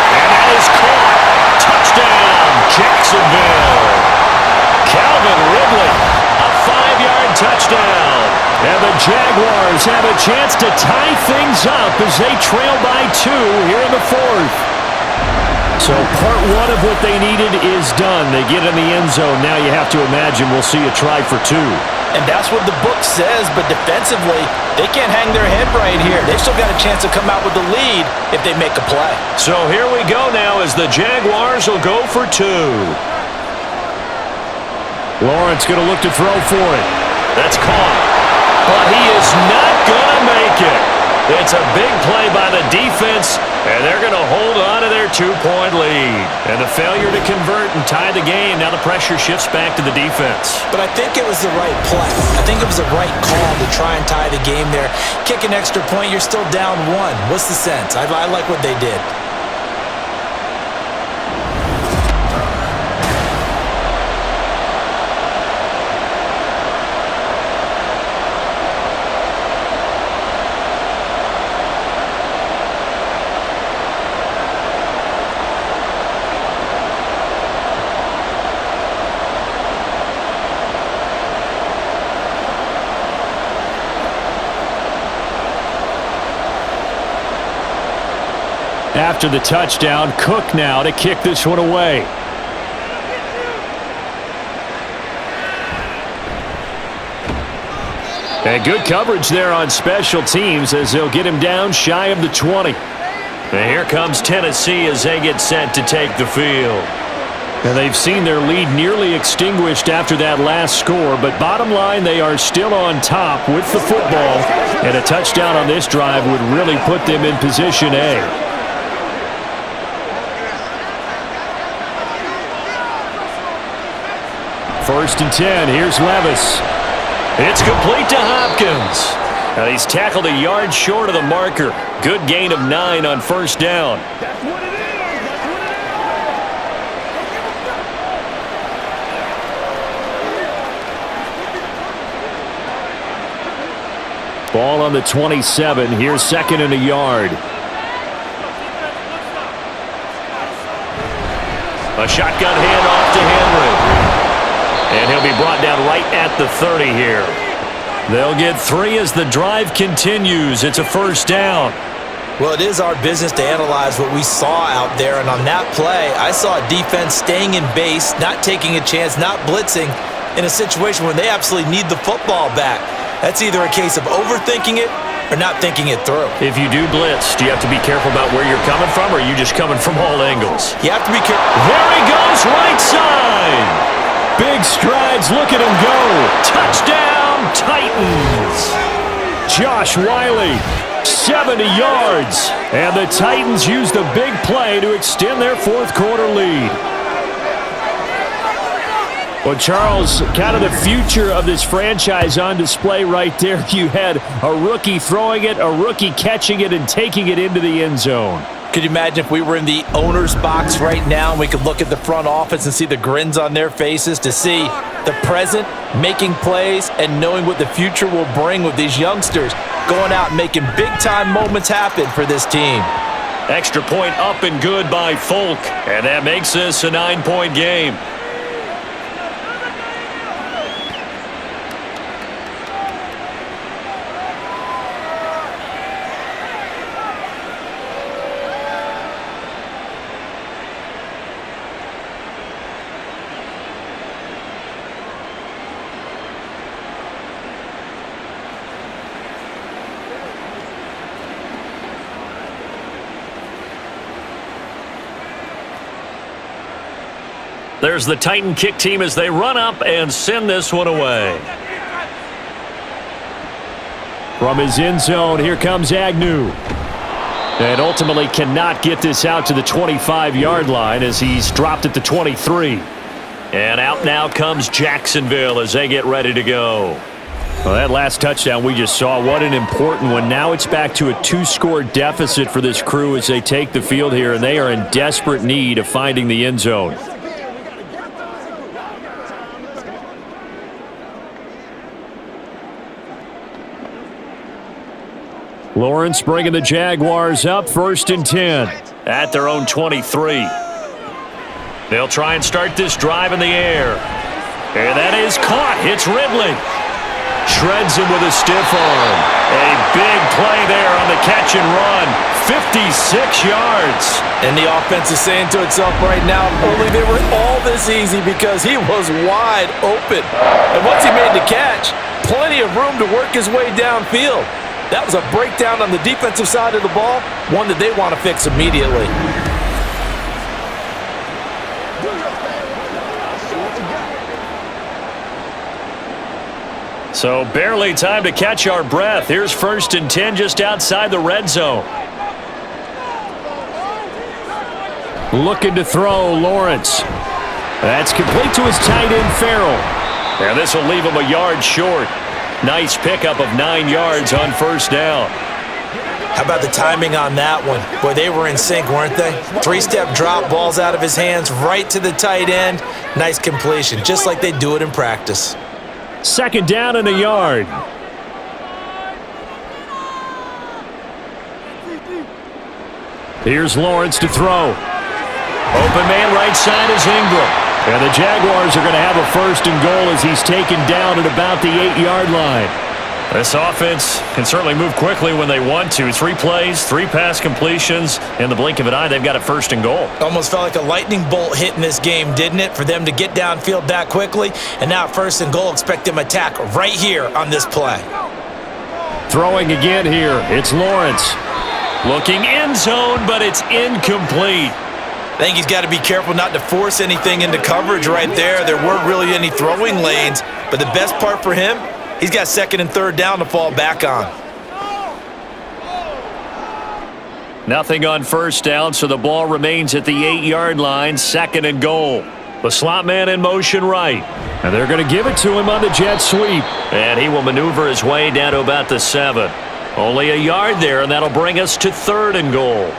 And that is caught. Touchdown, Jacksonville. Calvin Ridley, a 5-yard touchdown. And the Jaguars have a chance to tie things up as they trail by 2 here in the 4th. So part 1 of what they needed is done. They get in the end zone. Now you have to imagine we'll see a try for 2. And that's what the book says, but defensively, they can't hang their head right here. They've still got a chance to come out with the lead if they make a play. So here we go now as the Jaguars will go for 2. Lawrence going to look to throw for it. That's caught. But he is not going to make it. It's a big play by the defense, and they're going to hold on to their 2-point lead. And the failure to convert and tie the game, now the pressure shifts back to the defense. But I think it was the right play. I think it was the right call to try and tie the game there. Kick an extra point, you're still down 1. What's the sense? I like what they did. After the touchdown, Cook now to kick this one away. And good coverage there on special teams as they'll get him down shy of the 20. And here comes Tennessee as they get set to take the field. And they've seen their lead nearly extinguished after that last score, but bottom line, they are still on top with the football, and a touchdown on this drive would really put them in position A. 1st and 10. Here's Levis. It's complete to Hopkins. Now he's tackled a yard short of the marker. Good gain of 9 on 1st down. Ball on the 27. Here's 2nd and a yard. A shotgun handoff to Henry. And he'll be brought down right at the 30 here. They'll get 3 as the drive continues. It's a 1st down. Well, it is our business to analyze what we saw out there, and on that play, I saw a defense staying in base, not taking a chance, not blitzing, in a situation where they absolutely need the football back. That's either a case of overthinking it or not thinking it through. If you do blitz, do you have to be careful about where you're coming from, or are you just coming from all angles? You have to be careful. There he goes, right side. Big strides. Look at him go. Touchdown, Titans. Josh Wiley, 70 yards. And the Titans use the big play to extend their 4th quarter lead. Well, Charles, kind of the future of this franchise on display right there. You had a rookie throwing it, a rookie catching it, and taking it into the end zone. Could you imagine if we were in the owner's box right now and we could look at the front office and see the grins on their faces, to see the present making plays and knowing what the future will bring with these youngsters going out and making big-time moments happen for this team. Extra point up and good by Folk, and that makes this a 9-point game. There's the Titan kick team as they run up and send this one away. From his end zone, here comes Agnew. And ultimately cannot get this out to the 25-yard line as he's dropped at the 23. And out now comes Jacksonville as they get ready to go. Well, that last touchdown we just saw, what an important one. Now it's back to a 2-score deficit for this crew as they take the field here, and they are in desperate need of finding the end zone. Lawrence bringing the Jaguars up, 1st and 10. At their own 23. They'll try and start this drive in the air. And that is caught. It's Ridley. Shreds him with a stiff arm. A big play there on the catch and run. 56 yards. And the offense is saying to itself right now, only they were all this easy because he was wide open. And once he made the catch, plenty of room to work his way downfield. That was a breakdown on the defensive side of the ball, one that they want to fix immediately. So barely time to catch our breath. Here's 1st and 10 just outside the red zone. Looking to throw, Lawrence. That's complete to his tight end, Farrell. And this will leave him a yard short. Nice pickup of 9 yards on 1st down. How about the timing on that one? Boy, they were in sync, weren't they? 3-step drop, balls out of his hands, right to the tight end. Nice completion, just like they do it in practice. 2nd down and a yard. Here's Lawrence to throw. Open man right side is Ingram. And the Jaguars are going to have a 1st and goal as he's taken down at about the 8-yard line. This offense can certainly move quickly when they want to. 3 plays, 3 pass completions. In the blink of an eye, they've got a 1st and goal. Almost felt like a lightning bolt hit in this game, didn't it? For them to get downfield that quickly. And now 1st and goal, expect them to attack right here on this play. Throwing again here, it's Lawrence. Looking end zone, but it's incomplete. I think he's got to be careful not to force anything into coverage right there. There weren't really any throwing lanes. But the best part for him, he's got 2nd and 3rd down to fall back on. Nothing on 1st down, so the ball remains at the 8-yard line, 2nd and goal. The slot man in motion right. And they're going to give it to him on the jet sweep. And he will maneuver his way down to about the 7. Only a yard there, and that'll bring us to 3rd and goal.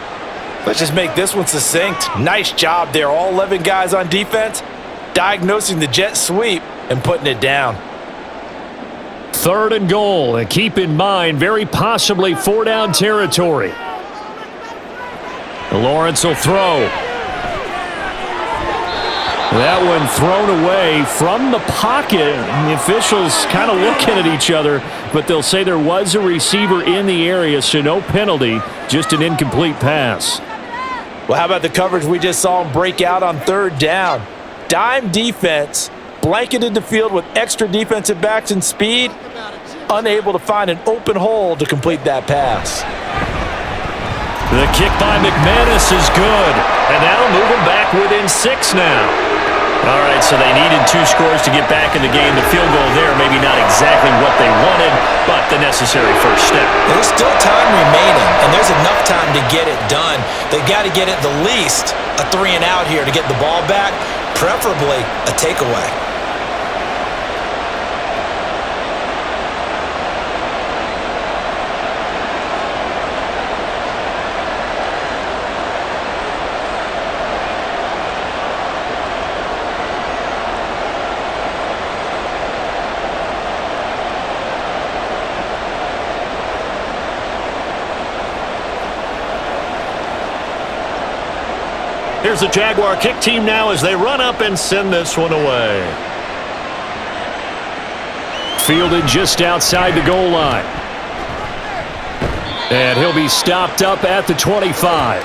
Let's just make this one succinct. Nice job there. All 11 guys on defense diagnosing the jet sweep and putting it down. 3rd and goal, and keep in mind, very possibly 4-down territory. Lawrence will throw. That one thrown away from the pocket. The officials kind of looking at each other, but they'll say there was a receiver in the area, so no penalty, just an incomplete pass. Well, how about the coverage we just saw him break out on 3rd down? Dime defense, blanketed the field with extra defensive backs and speed, unable to find an open hole to complete that pass. The kick by McManus is good, and that'll move them back within 6 now. All right, so they needed 2 scores to get back in the game. The field goal there, maybe not exactly what they wanted, but the necessary first step. There's still time remaining, and there's enough time to get it done. They've got to get at the least a 3 and out here to get the ball back, preferably a takeaway. Here's the Jaguar kick team now as they run up and send this one away. Fielded just outside the goal line. And he'll be stopped up at the 25.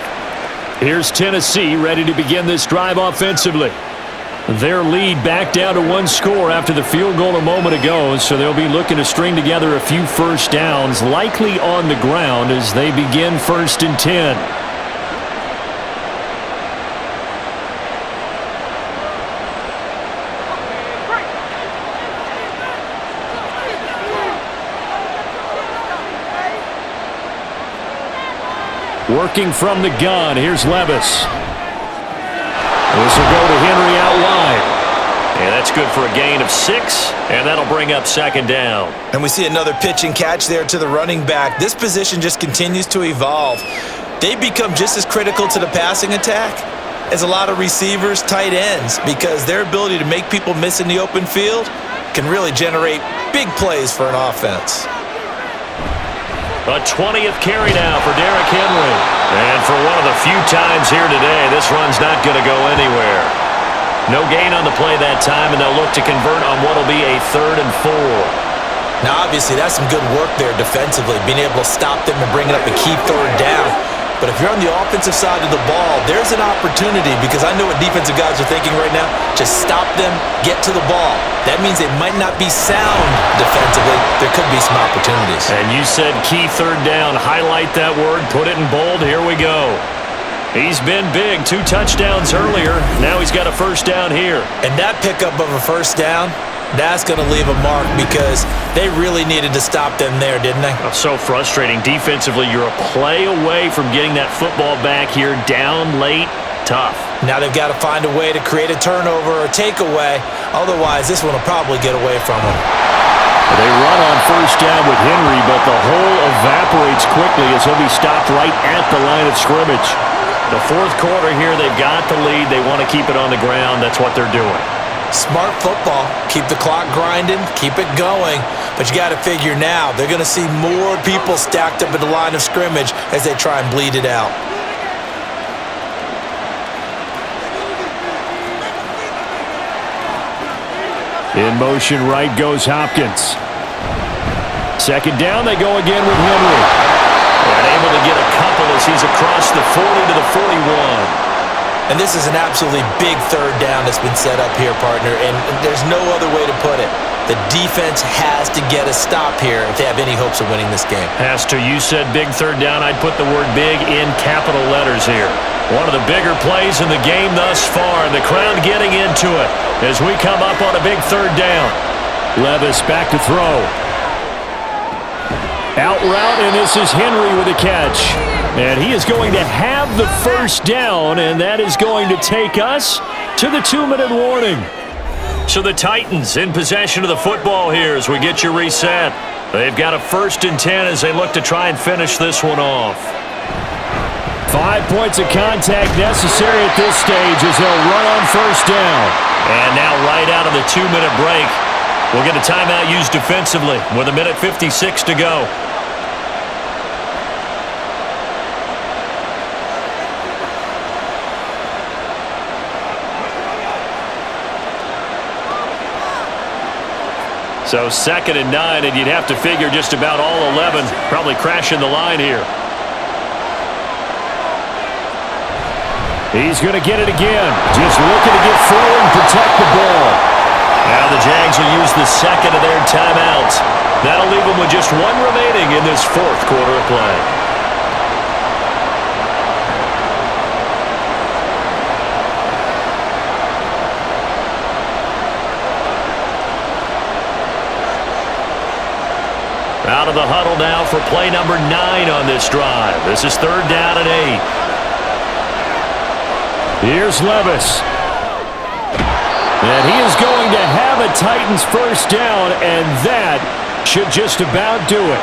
Here's Tennessee ready to begin this drive offensively. Their lead back down to 1 score after the field goal a moment ago, so they'll be looking to string together a few 1st downs, likely on the ground as they begin 1st and 10. Working from the gun, here's Levis. This will go to Henry out wide. And that's good for a gain of 6, and that'll bring up second down. And we see another pitch and catch there to the running back. This position just continues to evolve. They become just as critical to the passing attack as a lot of receivers, tight ends, because their ability to make people miss in the open field can really generate big plays for an offense. A 20th carry now for Derrick Henry. And for one of the few times here today, this run's not going to go anywhere. No gain on the play that time, and they'll look to convert on what will be a 3rd and 4. Now, obviously, that's some good work there defensively, being able to stop them and bring it up a key 3rd down. But if you're on the offensive side of the ball, there's an opportunity, because I know what defensive guys are thinking right now. Just stop them, get to the ball. That means they might not be sound defensively. There could be some opportunities. And you said key 3rd down. Highlight that word. Put it in bold. Here we go. He's been big. 2 touchdowns earlier. Now he's got a 1st down here. And that pickup of a 1st down, that's going to leave a mark, because they really needed to stop them there, didn't they? Oh, so frustrating. Defensively, you're a play away from getting that football back here. Down late. Tough. Now they've got to find a way to create a turnover or takeaway. Otherwise, this one will probably get away from them. They run on 1st down with Henry, but the hole evaporates quickly as he'll be stopped right at the line of scrimmage. The 4th quarter here, they've got the lead. They want to keep it on the ground. That's what they're doing. Smart football. Keep the clock grinding. Keep it going. But you got to figure now, they're going to see more people stacked up at the line of scrimmage as they try and bleed it out. In motion, right goes Hopkins. 2nd down, they go again with Henry. And able to get a couple as he's across the 40 to the 41. And this is an absolutely big 3rd down that's been set up here, partner, and there's no other way to put it. The defense has to get a stop here if they have any hopes of winning this game. Has to. You said big 3rd down. I'd put the word big in capital letters here. One of the bigger plays in the game thus far. The crowd getting into it as we come up on a big 3rd down. Levis back to throw. Out route, and this is Henry with a catch. And he is going to have the 1st down, and that is going to take us to the 2-minute warning. So the Titans in possession of the football here as we get you reset. They've got a 1st and 10 as they look to try and finish this one off. 5 points of contact necessary at this stage as they'll run on 1st down. And now right out of the 2-minute break, we'll get a timeout used defensively with 1:56 to go. So 2nd and 9, and you'd have to figure just about all 11 probably crashing the line here. He's going to get it again. Just looking to get forward and protect the ball. Now the Jags will use the 2nd of their timeouts. That'll leave them with just 1 remaining in this 4th quarter of play. Out of the huddle now for play number 9 on this drive. This is 3rd down and 8. Here's Levis. And he is going to have a Titans 1st down, and that should just about do it.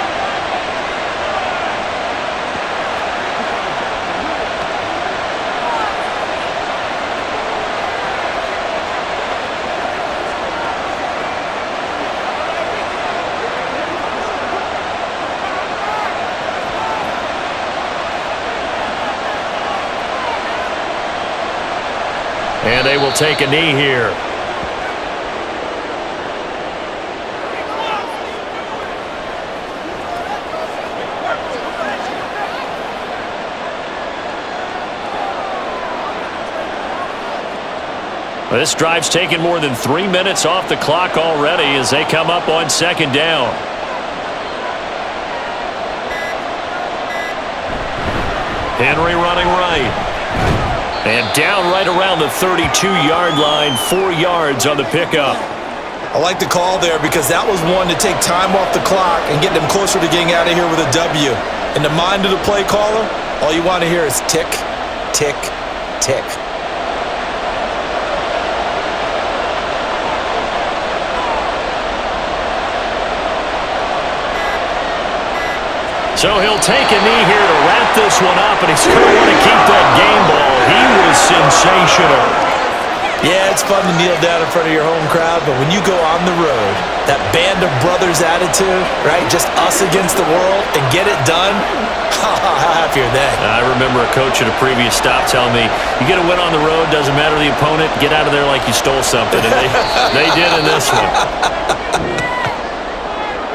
And they will take a knee here. This drive's taken more than 3 minutes off the clock already as they come up on 2nd down. Henry running right. And down right around the 32-yard line, 4 yards on the pickup. I like the call there because that was one to take time off the clock and get them closer to getting out of here with a W. In the mind of the play caller, all you want to hear is tick, tick, tick. So he'll take a knee here to wrap this one up, and he's going to want to keep that game ball. He was sensational. Yeah, it's fun to kneel down in front of your home crowd, but when you go on the road, that band of brothers attitude, right, just us against the world, and get it done, how happy are they? I remember a coach at a previous stop telling me, you get a win on the road, doesn't matter the opponent, get out of there like you stole something, and they did in this one.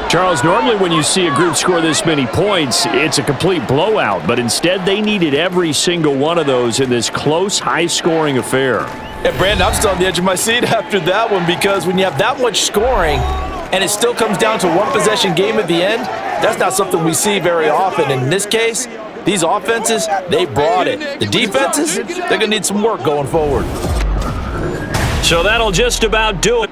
Charles, normally when you see a group score this many points, it's a complete blowout, but instead they needed every single one of those in this close, high-scoring affair. Yeah, Brandon, I'm still on the edge of my seat after that one because when you have that much scoring and it still comes down to one possession game at the end, that's not something we see very often. In this case, these offenses, they brought it. The defenses, they're going to need some work going forward. So that'll just about do it.